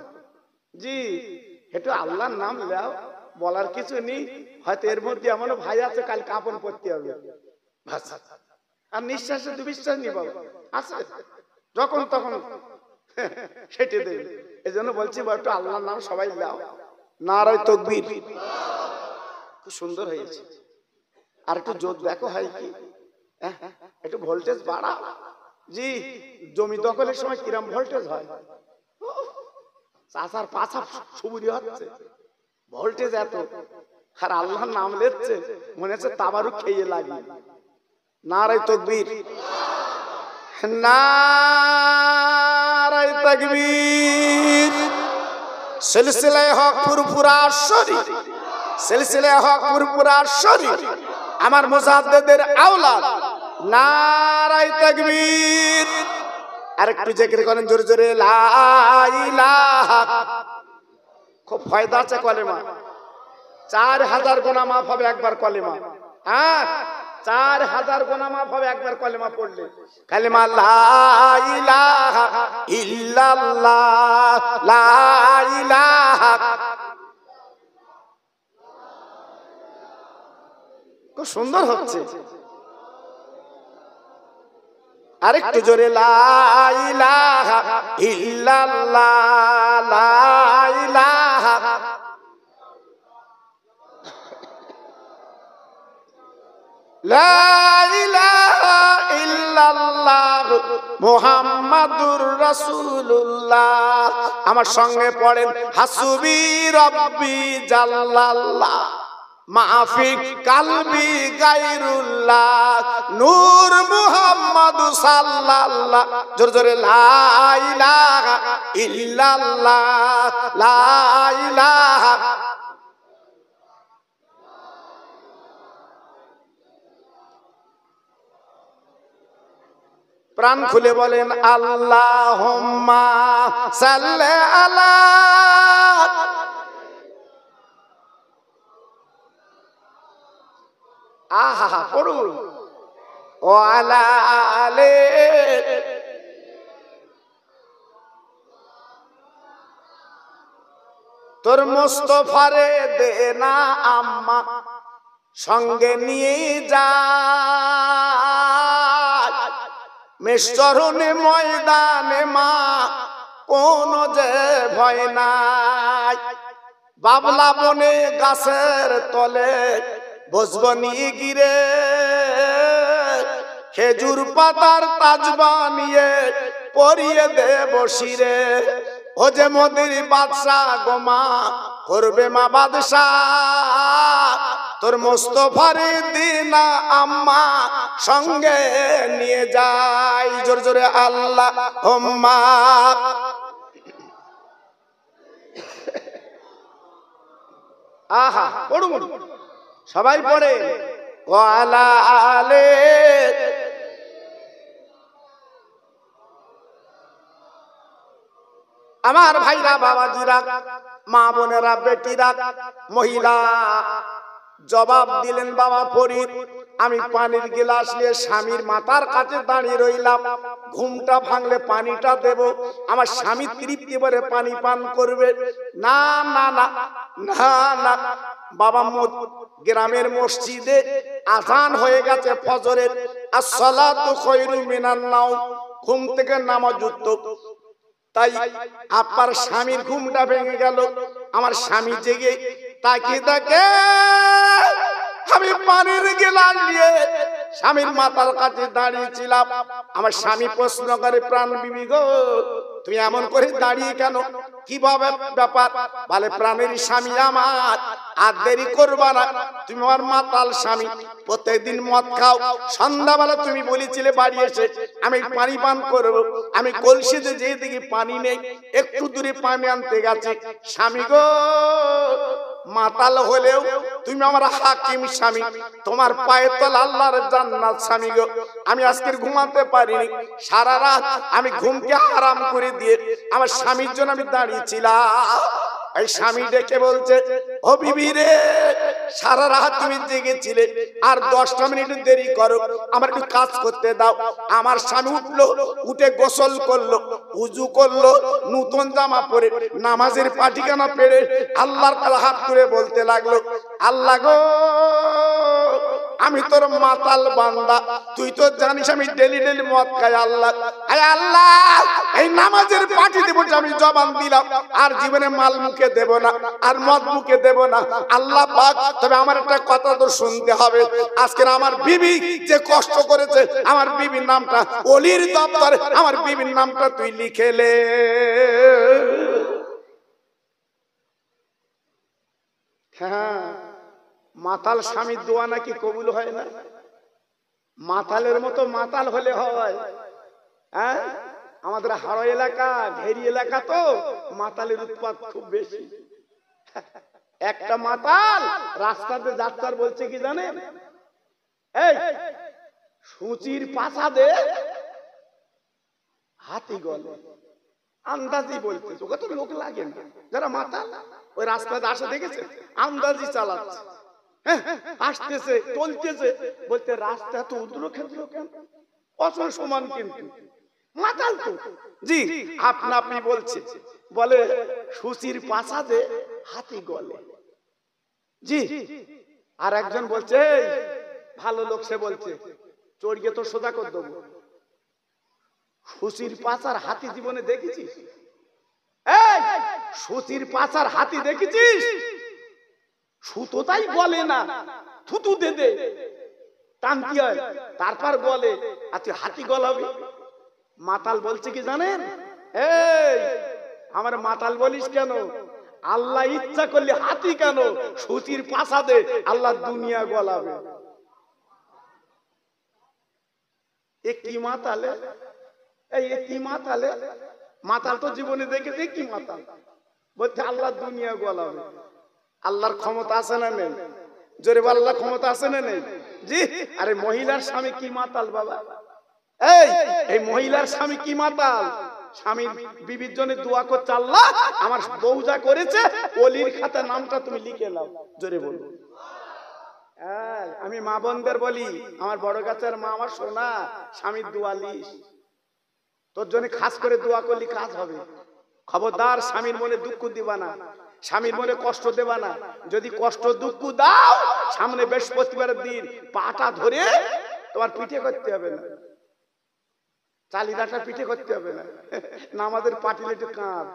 জি একটু আল্লাহর নাম নাও, বলার কিছু নেই। হয়তো এর মধ্যে এমন ভাই আছে কাল কাপন পড়তে হবে, আর নিঃশ্বাসে দুঃশ্বাস নি বাবা আছে, যখন তখন সেটে দেবে। এই জন্য বলছি একটু আল্লাহর নাম সবাই নাও, নারায়ে তাকবীর। খুব সুন্দর হয়েছে। আর একটু জোর দেখো হয় কি, একটু ভোল্টেজ বাড়া। জি জমি দখলের সময় কিরম ভোল্টেজ হয়, চাচার পাছা সুবুরি হচ্ছে, ভোল্টেজ এত। আর আল্লাহর নাম লেচ্ছে, মনে হচ্ছে তাবারুক খেয়ে লাগি। নারায়ে তাকবীর, নারায়ে তাকবীর। সিলসিলায়ে হক ফুরফুরা শরীফ, সিলসিলায়ে হক ফুরফুরা শরীফ আমার মুজাদ্দিদের আওলাদ, নারায়ে তাকবীর। আর একটু জিকির করেন জোরে জোরে, লা ইলাহা। খুব ফায়দা আছে কলেমা, 4000 গুনাহ মাফ হবে একবার কলেমা। হ্যাঁ, 4000 গুনাহ মাফ হবে একবার কলেমা পড়লে। কালেমা লা ইলাহা ইল্লাল্লাহ, লা ইলাহা। খুব সুন্দর হচ্ছে। আরেকটু জোরে, লা ইলাহা ইল্লাল্লাহ, লা ইলাহা। লা ইলাহা ইল্লাল্লাহ মুহাম্মাদুর রাসূলুল্লাহ। আমার সঙ্গে পড়েন, হাসবি রব্বি জাল্লাল্লাহ, মাফি কালবি গায়রুল্লাহ, নূর মুহাম্মদ সাল্লাল্লাহ। জোরে জোরে, লা ইলাহা ইল্লাল্লাহ, লা ইলাহা। প্রাণ খুলে বলেন, আল্লাহুম্মা সাল্লি আলা। আহা পড়ুন, ও আলা আলে। তোর মুস্তাফারে দে না আম্মা সঙ্গে নিয়ে যা, মেশরণে ময়দানে মা কোন যে ভয় নাই। বাবলা বনে গাছের তলে বসব নিয়ে গিরে, খেজুর পাতার তাজ বানিয়ে পরিয়ে দেব শিরে। ও যে মদির বাদশা গোমা করবে মা বাদশাহ, তোর মুস্তাফারে দিনা আম্মা সঙ্গে নিয়ে যাই। জোরে জোরে, আল্লাহুম্মা। আহা পড়ুন, সবাই পড়ে, ও আলা আলে। আমার ভাইরা, বাবাজিরা, মা বোনেরা, বেটিরা, মহিলা জবাব দিলেন, বাবা ফরিদ আমি পানির গ্লাস নিয়ে স্বামীর মাথার কাছে দাঁড়িয়ে রইলাম, ঘুমটা ভাঙলে পানিটা দেব, আমার স্বামী তৃপ্তি ভরে পানি পান করবে। না না না না না, বাবা গ্রামের মসজিদে আযান হয়ে গেছে ফজরের, আসসালাতু খায়রুম মিনান নাওম, ঘুম থেকে নামাজ উঠত। তাই আপনার স্বামীর ঘুমটা ভেঙে গেল। আমার স্বামী জেগে তাকিয়ে থাকে, আমি পানির গ্লাস নিয়ে স্বামীর মাথার কাছে দাঁড়িয়েছিলাম। আমার স্বামী প্রশ্ন করে, প্রাণ বিবি গো তুমি এমন করে দাঁড়িয়ে কেন, কিভাবে ব্যাপার? বলে, প্রাণের স্বামী আমার, আর দেরি করবা না, তুমি আমার মাতাল স্বামী, প্রত্যেকদিন মদ খাও, সন্ধ্যাবেলা তুমি বলেছিলে বাড়ি এসে আমি পানি পান করব, আমি কলসিতে যেয়ে দেখি পানি নেই, একটু দূরে পানি আনতে গেছে। স্বামী গো, মাতাল হলেও তুমি আমার হাকিম স্বামী, তোমার পায়ে তল আল্লাহর জান্নাত। স্বামী গো, আমি আজকে ঘুমাতে পারিনি, সারা রাত আমি ঘুমকে হারাম করে দিয়ে আমার স্বামীর জন্য আমি দাঁড়িয়েছিলাম। এই স্বামী ডেকে বলছে, ও বিবি রে, সারা রাত তুমি জেগেছিলে, আর 10টা মিনিট দেরি করো, আমার একটু কাজ করতে দাও। আমার স্বামী উঠলো, উঠে গোসল করলো, উজু করলো, নতুন জামা পরে নামাজের পাটিখানা পেড়ে আল্লাহর কাছে হাত তুলে বলতে লাগলো, আল্লাহ গো, আমি তোর মাতাল বান্দা, তুই তো জানিস আমি ডেলি ডেলি মদ খাই। আল্লাহ, আয় আল্লাহ, এই নামাজের পাটি দেব, আমি জবান দিলাম, আর জীবনে মাল মুখে দেব না, আর মদ মুখে দেব না। আল্লাহ পাক, তবে আমার একটা কথা তো শুনতে হবে, আজকে আমার বিবি যে কষ্ট করেছে, আমার বিবির নামটা অলির দপ্তরে আমার বিবির নামটা তুই লিখেলে। হ্যাঁ, মাতাল স্বামীর দোয়া নাকি কবুল হয় না? মাতালের মতো মাতাল হলে হয়? হ্যাঁ, আমাদের হাড় এলাকা, ঘেরি এলাকা, তো মাতালের উৎপাত খুব বেশি। একটা মাতাল রাস্তাতে যাচ্ছে আর বলছে কি জানেন, এই সূচির পাছাদে হাতি গলে। আন্দাজি বলতেছে, ওকে তো লোক লাগে না, যারা মাতাল ওই রাস্তাতে আসে দেখেছে, আন্দাজি চালাচ্ছে। হ্যাঁ, আসতেছে চলতেছে, বলতে রাস্তা তো উদ্র ক্ষেত্র কেন, অচল সমান, কিন্তু মাতাল তো। জি, আপনা আপনি বলছে, বলে সূচির পাছাদে হাতি গলে। জি, আর একজন বলছে, ভালো লোক, সে বলছে চড়িয়ে তো সোজা করে দেবো। সূচির পাছার হাতি জীবনে দেখেছিস? এই সূচির পাছার হাতি দেখেছিস? সুতোটাই বলে না, থুতু দে দে টানতি হয়, তারপর বলে আর তুই হাতি গলাবি। মাতাল বলছে কি জানেন, এই আমার মাতাল বলিস কেন? আল্লাহ ইচ্ছা করলে হাতি কেন, সূচির পাছাদে আল্লাহ দুনিয়া গলাবে। এ কি মাতালে, এই কি মাতালে? মাতাল তো জীবনে দেখেছে কি মাতাল, বলছে আল্লাহ দুনিয়া গলাবে। আল্লাহর ক্ষমতা আছে না নেই? জোরে বল, আল্লাহর ক্ষমতা আছে না নেই? জি। আরে মহিলার স্বামী কি মাতাল বাবা? এই মহিলার স্বামী কি মাতাল? স্বামীর বিবির জন্য দোয়া করছে, আল্লাহ আমার বউ যা করেছে ওলির খাতা নামটা তুমি লিখে নাও। জোরে বল। আমি মা বোনদের বলি, আমার বড় গাছের মা, আমার সোনা, স্বামীর দোয়া লিস, তোর জন্য খাস করে দোয়া করলি কাজ হবে। খবরদার স্বামীর মনে দুঃখ দিবা না, স্বামীর মনে কষ্ট দেবা না। যদি কষ্ট দুঃখ দাও, সামনে বৃহস্পতিবারের দিন পাটা ধরে তোমার পিঠে করতে হবে না, চালিদাটা পিঠে করতে হবে না, নামাজের পাটিলে একটু কাঁদ,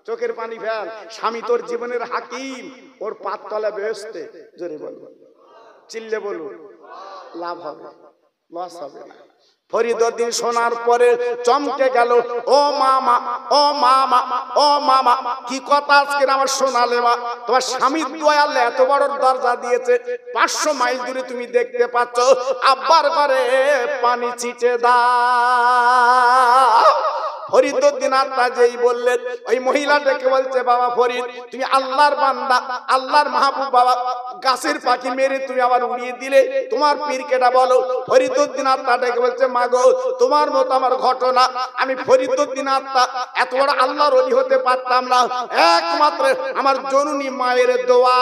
চোখের পানি ফেল। স্বামী তোর জীবনের হাকিম, ওর পাত তলা বেহেশতে। জোরে বলবো, চিল্লে বলুন, লাভ হবে, লস হবে না। ফরিদউদ্দিন শোনার পরে চমকে গেল, ও মামা, ও মামা, ও মামা, কি কথা আজকে আমার শোনালে মা? তোমার স্বামীর দোয়া আল্লাহ এত বড় দরজা দিয়েছে, 500 মাইল দূরে তুমি দেখতে পাচ্ছ, আব্বার ঘরে পানি ছিটে দাও। ফরিদউদ্দিন আত্মা যেই বললেন, ওই মহিলা ডেকে বলছে, বাবা ফরিদ, তুমি আল্লাহর বান্দা, আল্লাহর মাহবুব বাবা, গাছের পাখি মেরে তুমি আবার উড়িয়ে দিলে, তোমার পীর কেটা বলো। ফরিদউদ্দিন আত্মা ডেকে বলছে, মাগো তোমার মতো আমার ঘটনা, আমি ফরিদউদ্দিন আত্মা এত বড় আল্লাহর ওলি হতে পারতাম না, একমাত্র আমার জননী মায়ের দোয়া।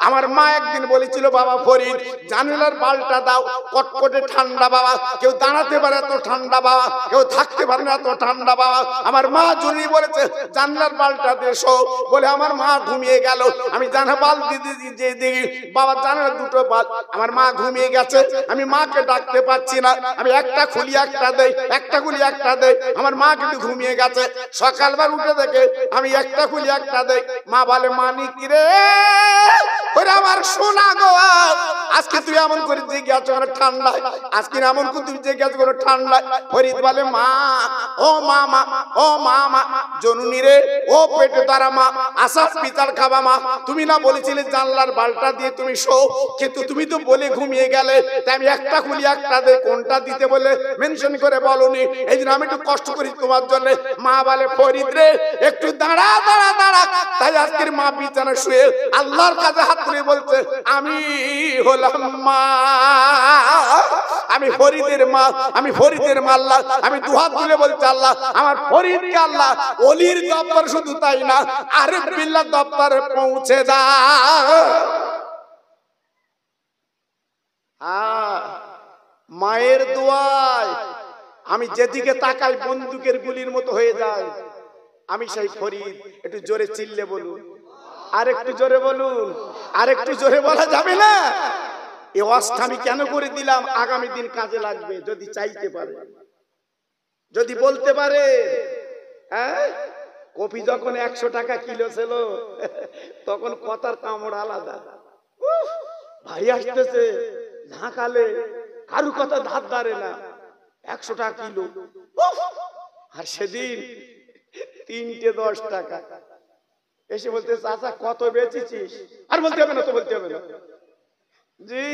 আমার মা একদিন বলেছিল, বাবা ফরিদ জানালার বালটা দাও, কটকটে ঠান্ডা বাবা, কেউ দাঁড়াতে পারে এত ঠান্ডা বাবা, কেউ থাকতে পারে না এত ঠান্ডা বাবা। আমার মা জুনি বলেছে জানলার বালটা দেশো, বলে আমার মা ঘুমিয়ে গেল। আমি জানা বাল দিদি যে দেখি বাবা জানালা দুটো বাল, আমার মা ঘুমিয়ে গেছে, আমি মাকে ডাকতে পাচ্ছি না, আমি একটা খুলি একটা দেই, একটা খুলি একটা দেই, আমার মা কিন্তু ঘুমিয়ে গেছে। সকালবার উঠে দেখে আমি একটা খুলি একটা দেই, মা বলে মানিক রে, ওরে আমার সোনা গো, আজকে তুই এমন করে জেগে আছো ঠান্ডায়, আজকে এমন করে তুই জেগে আছো ঠান্ডায়। ফরিদ বলে, মা, ও মামা, ও মামা, জননী রে, ও পেটে তারা মা, আসাস পিতার খাবা মা, তুমি না বলেছিলে জানলার বালটা দিয়ে তুমি শো, কিন্তু তুমি তো বলে ঘুমিয়ে গেলে, তাই আমি একটা খুলি একটা দেই, কোনটা দিতে বলে মেনশন করে বলনি, এই জন্য আমি একটু কষ্ট করি তোমার জন্য। মা বলে, ফরিদ রে একটু দাঁড়া দাঁড়া দাঁড়া। তাই আজকের মা বিছানা শুয়ে আল্লাহর কাছে হাত তুলে বলছে, আমি হলাম মা, আমি ফরিদের মা, আমি ফরিদের মা। আল্লাহ আমি দুহাত তুলে বলছি, আল্লাহ আমার ফরিদকে আল্লাহ ওলির দপ্তর, শুধু তাই না আরিফ বিল্লাহ দপ্তরে পৌঁছে দাও। মায়ের দোয়ায় আমি যেদিকে তাকাই বন্দুকের গুলির মতো হয়ে যায়। আমি সেই ফরিদ। একটু জোরে চিল্লে বলুন, আর একটু জোরে বলুন, আর একটু জোরে বলা যাবে না? এই ওয়াজটা আমি কেন করে দিলাম? আগামী দিন কাজে লাগবে যদি চাইতে পারে, যদি বলতে পারে। হ্যাঁ, কপি যখন 100 টাকা কিলো ছিল, তখন কথার কামড় আলাদা। ভাই আসতেছে ঝাঁকালে কারু কথা ধার ধারে না, 100 টাকা কিলো। আর সেদিন 3টে 10 টাকা এসে বলতে, চাচা কত বেচেছিস? আর বলতে হবে না, তো বলতে হবে না। জি,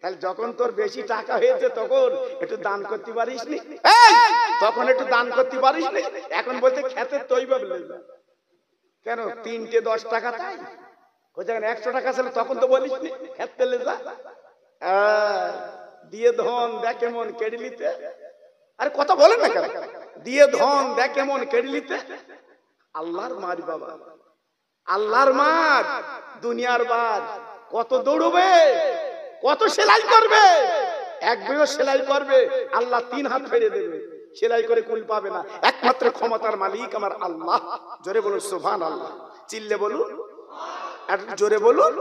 তাহলে যখন তোর বেশি টাকা হয়েছে তখন একটু দান করতে পারিস নি, তখন একটু দান করতে পারিস নি। এখন বলতে খেতে তৈবা বলে কেন 3টে 10 টাকা তাই যখন 100 টাকা ছিল তখন তো বলিস নি খেতে লে যা দিয়ে ধন দেখ কেমন কেড়ে নিতে। আরে কথা বলেন না কেন? দিয়ে ধন দেখ কেমন কেড়ে নিতে। আল্লাহর মার বাবা, আল্লাহর মার, দুনিয়ার বার। কত দৌড়বে, কত সেলাই করবে, এক বিঘা সেলাই করবে, আল্লাহ 3 হাত ফেরে দেবে, সেলাই করে কুল পাবে না। একমাত্র ক্ষমতার মালিক আমার আল্লাহ। জোরে বলুন সুবহানাল্লাহ, চিল্লে বলুন, আর জোরে বলুন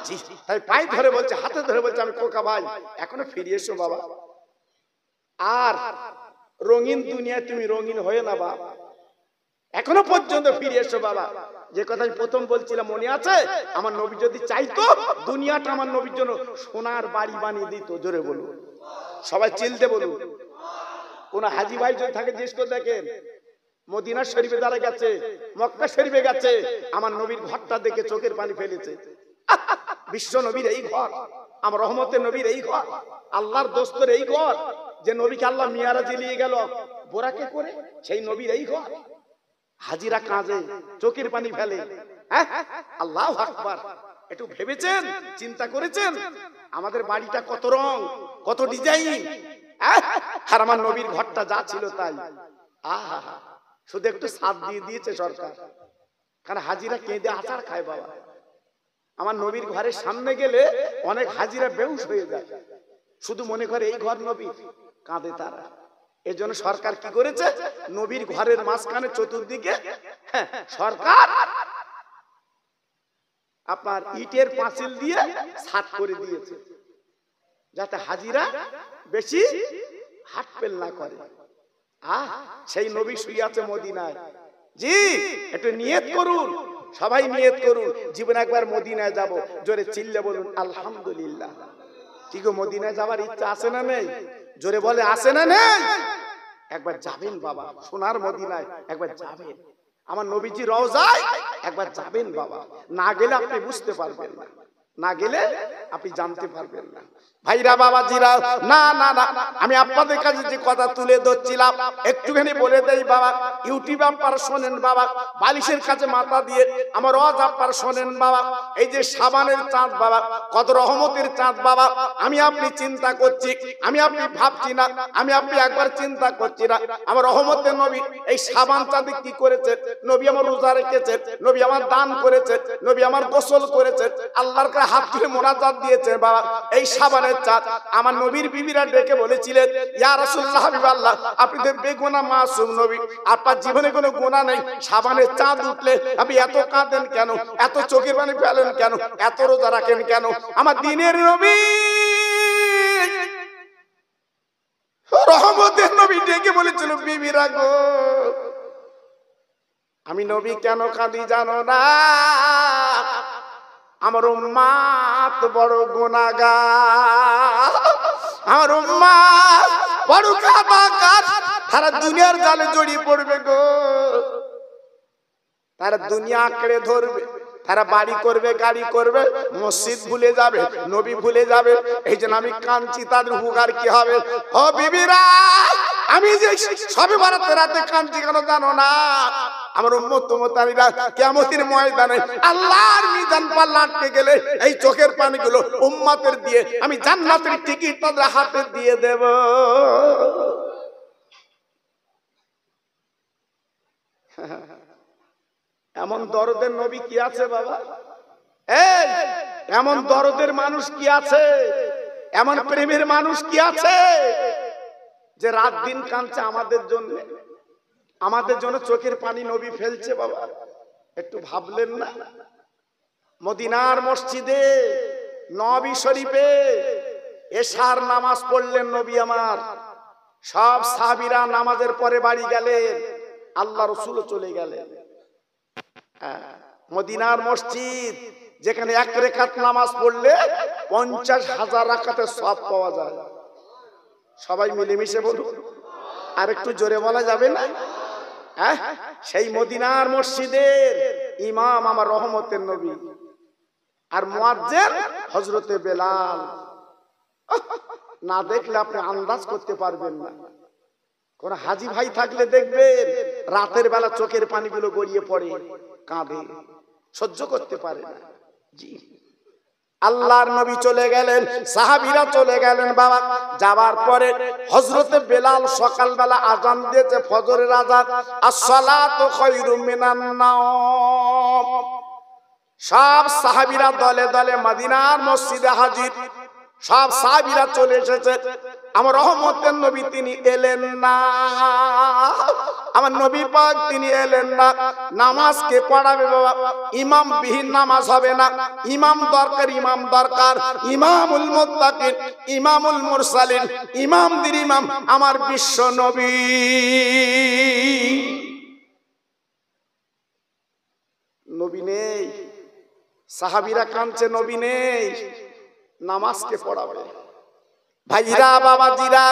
জি। তাই পায়ে ধরে বলছে, হাতে ধরে বলছে, আমি কোকা ভাই এখনো ফিরে এসো বাবা। আর রঙিন দুনিয়া তুমি রঙিন হয়ে না বাবা, এখনো পর্যন্ত ফিরে এসো বাবা। যে কথা আমি প্রথম বলছিলাম মনে আছে? আমার নবী যদি চাইতো দুনিয়াটা আমার নবীর জন্য সোনার বাড়ি বানিয়ে দিত। জোরে বলুন, সবাই চিল্লে বলুন। কোন হাজি ভাই যদি থাকে জিজ্ঞেস করে দেখেন, মদিনা শরীফে যারা গেছে, মক্কা শরীফে গেছে, আমার নবীর ঘরটা দেখে চোখের পানি ফেলেছে। বিশ্ব নবীর এই ঘর, আমার রহমতের নবীর এই ঘর, আল্লাহর দোস্তের এই ঘর, যে নবীকে আল্লাহ মিয়ারাজে নিয়ে গেল বোরাকে করে, সেই নবীর এই ঘর। হাজিরা কাঁদে, চোখের পানি ফেলে। আল্লাহু আকবার। একটু ভেবেছেন, চিন্তা করেছেন আমাদের বাড়িটা কত রং, কত ডিজাইন, আর আমার নবীর ঘরটা যা ছিল তাই। আহা, শুধু একটু সাথ দিয়ে দিয়েছে সরকার, কারণ হাজিরা কেঁদে আচার খায় বাবা। আমার নবীর ঘরের সামনে গেলে অনেক হাজিরা বেহুশ হয়ে যায়, শুধু মনে করে এই ঘর নবী, কাঁদে তারা। এই জন্য সরকার কি করেছে, নবীর ঘরের মাঝখানে চতুর্দিকে সরকার আপনার ইটের পাঁচিল দিয়ে ছাদ করে দিয়েছে, যাতে হাজিরা বেশি হাঁটপেল না করে। সেই নবী শুয়ে আছে মদিনায়। জি, একটু নিয়ত করুন, সবাই নিয়ত করুন, জীবনে একবার মদিনায় যাব। জোরে চিল্লে বলুন আলহামদুলিল্লাহ। কি গো, মদিনায় যাবার ইচ্ছা আছে না নেই? জোরে বলে আছে না নেই? একবার যাবেন বাবা, সোনার মদিনায় একবার যাবেন, আমার নবীজি রওজায় একবার যাবেন বাবা। না গেলে আপনি বুঝতে পারবেন না, না গেলে আপনি জানতে পারবেন না। ভাইরা বাবাজিরা, না না না, আমি আপনাদের কাছে যে কথা তুলে ধরছিলাম একটুখানি বলে দেই বাবা। ইউটিউব আপনারা শোনেন বাবা, বালিশের কাছে মাথা দিয়ে আমার ওয়াজ আপনারা শোনেন বাবা। এই যে সাবানের চাঁদ বাবা, কত রহমতের চাঁদ বাবা। আমি আপনি চিন্তা করছি, আমি আপনি ভাবছি না, আমি আপনি একবার চিন্তা করছি না। আমার রহমতের নবী এই সাবান চাঁদে কি করেছে? নবী আমার রোজা রেখেছে, নবী আমার দান করেছে, নবী আমার গোসল করেছে, আল্লাহর কাছে হাত তুলে মোনাজাত দিয়েছে বাবা। এই সাবানের চাঁদ আমার নবীর বিবিরা ডেকে বলেছিলেন, ইয়া রাসূলুল্লাহ, হাবিবাল্লাহ, আপনি তো বেগুনাহ মাসুম নবী, আপনার জীবনে কোনো গুনাহ নেই, সাবানের চাঁদ উঠলে আপনি এত কাঁদেন কেন, এত চোখের পানি ফেলেন কেন, এত রোজা রাখেন কেন? আমার দ্বীনের নবী, রহমতের নবী ডেকে বলেছিল, বিবিরা গো, আমি নবী কেন কাঁদি জানো না? আমার উম্মত বড় গুনাহগার, আমার উম্মত বড় কাঁদাকার, তারা দুনিয়ার জালে জড়িয়ে পড়বে গো, তারা দুনিয়া আঁকড়ে ধরবে, তারা বাড়ি করবে, গাড়ি করবে, মসজিদ ভুলে যাবে, নবী ভুলে যাবে। এই জন্য আমি কাঁদছি, তাদের হুগার কি হবে? ও বিবিরা, আমি যে সবে বরাতের রাতে কাঁদছি কেন জানো না? আমার উম্মত উম্মতানিরা কিয়ামতের ময়দানে আল্লাহর মিজান পাল্লা আটকে গেলে এই চোখের পানিগুলো উম্মতের দিয়ে আমি জান্নাতের টিকিট তাদের হাতে দিয়ে দেব। এমন দরদের নবী কি আছে বাবা? এই এমন দরদের মানুষ কি আছে? এমন প্রেমের মানুষ কি আছে যে রাত দিন কাঁদছে আমাদের জন্য? আমাদের জন্য চোখের পানি নবী ফেলছে বাবা, একটু ভাবলেন না? মদিনার মসজিদে নবী শরীফে এশার নামাজ পড়লেন নবী আমার, সব সাহাবীরা নামাজের পরে বাড়ি গেলেন, আল্লাহ রাসূলও চলে গেলেন। মদিনার মসজিদ যেখানে এক রাকাত নামাজ পড়লে 50,000 রাকাতের সওয়াব পাওয়া যায়। সবাই মিলেমিশে বলুন, আর একটু জোরে বলা যাবে না? সেই মদিনার মসজিদের ইমাম আমার রহমতের নবী, আর মুয়াজ্জিন হযরতে বেলাল। না দেখলে আপনি আন্দাজ করতে পারবেন না। কোন হাজি ভাই থাকলে দেখবেন রাতের বেলা চোখের পানিগুলো গড়িয়ে পড়ে, কাঁদে, সহ্য করতে পারে না। জি, আল্লাহর নবী চলে গেলেন, সাহাবীরা চলে গেলেন বাবা। যাবার পরে হযরতে বেলাল সকালবেলা আযান দিয়েছে, ফজরের আযান, as-salatu খায়রুম মিনান নাওম। সব সাহাবীরা দলে দলে মদিনার মসজিদে হাজির। সব সাহাবীরা চলে এসেছে। আমার রহমতের নবী তিনি এলেন না, আমার নবী পাক তিনি এলেন না। নামাজ কে পড়াবে বাবা? ইমাম বিহীন নামাজ হবে না। ইমাম দরকার, ইমাম দরকার। ইমামুল মুত্তাকিন, ইমামুল মুরসালিন, ইমামদের ইমাম আমার বিশ্ব নবী। নবী নেই, সাহাবীরা কাঁদছে, নবী নেই, নামাজ কে পড়াবে? ভাইরা, বাবাজিরা,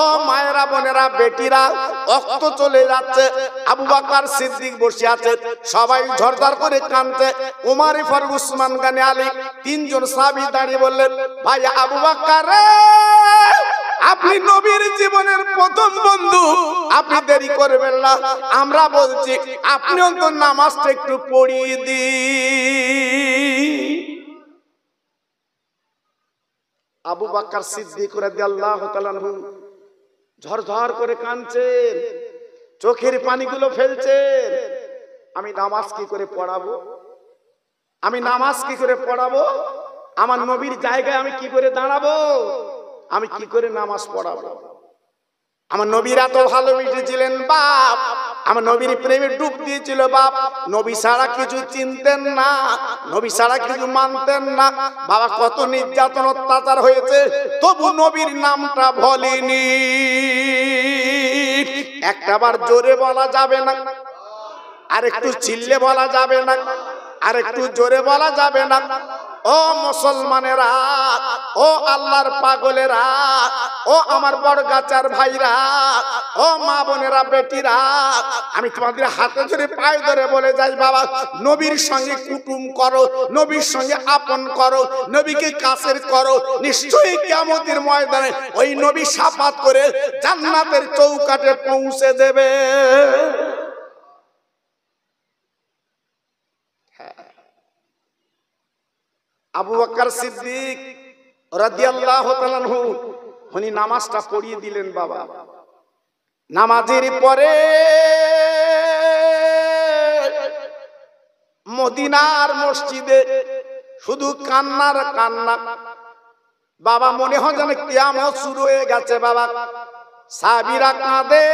ও মায়েরা, বোনেরা, বেটিরা, ওয়াক্ত চলে যাচ্ছে। আবু বকর সিদ্দিক বসে আছে, সবাই ঝরঝর করে কাঁদছে। ওমর, ফারুক, উসমান গনি, আলী, তিনজন সাহাবী দাঁড়িয়ে বললেন, ভাই আবু বকর রে, আপনি নবীর জীবনের প্রথম বন্ধু, আপনি দেরি করবেন না। আমরা বলছি আপনি অন্তত নামাজটা একটু পড়িয়ে দিন। আবু বকর সিদ্দিক রাদিয়াল্লাহু তাআলা আনহু ঝরঝর করে কাঁদছেন, চোখের পানিগুলো ফেলছেন। আমি নামাজ কি করে পড়াবো? আমি নামাজ কি করে পড়াবো? আমার নবীর জায়গায় আমি কি করে দাঁড়াবো? আমি কি করে নামাজ পড়াবো? আমার নবীর এত ভালোবেসেছিলেন বাপ, আমার নবীর প্রেমে ডুব দিয়েছিল বাপ। নবী ছাড়া কিছু চিনতেন না, নবী ছাড়া কিছু মানতেন না। বাবা, কত নির্যাতন অত্যাচার হয়েছে, তবু নবীর নামটা বলেনি। একটাবার জোরে বলা যাবে না, আর একটু চিল্লে বলা যাবে না, আর একটু জোরে বলা যাবে না। ও মুসলমানেরা, ও আল্লাহর পাগলেরা, ও আমার বড় গাছার ভাইরা, ও মা বোনেরা, বেটিরা, আমি তোমাদের হাতে ধরে পায়ে ধরে বলে যাই বাবা, নবীর সঙ্গে কুটুম করো, নবীর সঙ্গে আপন করো, নবীকে কাছের করো। নিশ্চয়ই কিয়ামতের ময়দানে ওই নবী শাফাত করে জান্নাতের চৌকাঠে পৌঁছে দেবে। আবু বকর সিদ্দিক রাদিয়াল্লাহু তাআলা আনহু উনি নামাজটা পড়িয়ে দিলেন বাবা। নামাজের পরে মদিনার মসজিদে শুধু কান্নার কান্না বাবা। মনে হয় যেন কিয়ামত শুরু হয়ে গেছে বাবা। সাহাবীরা কাঁদে,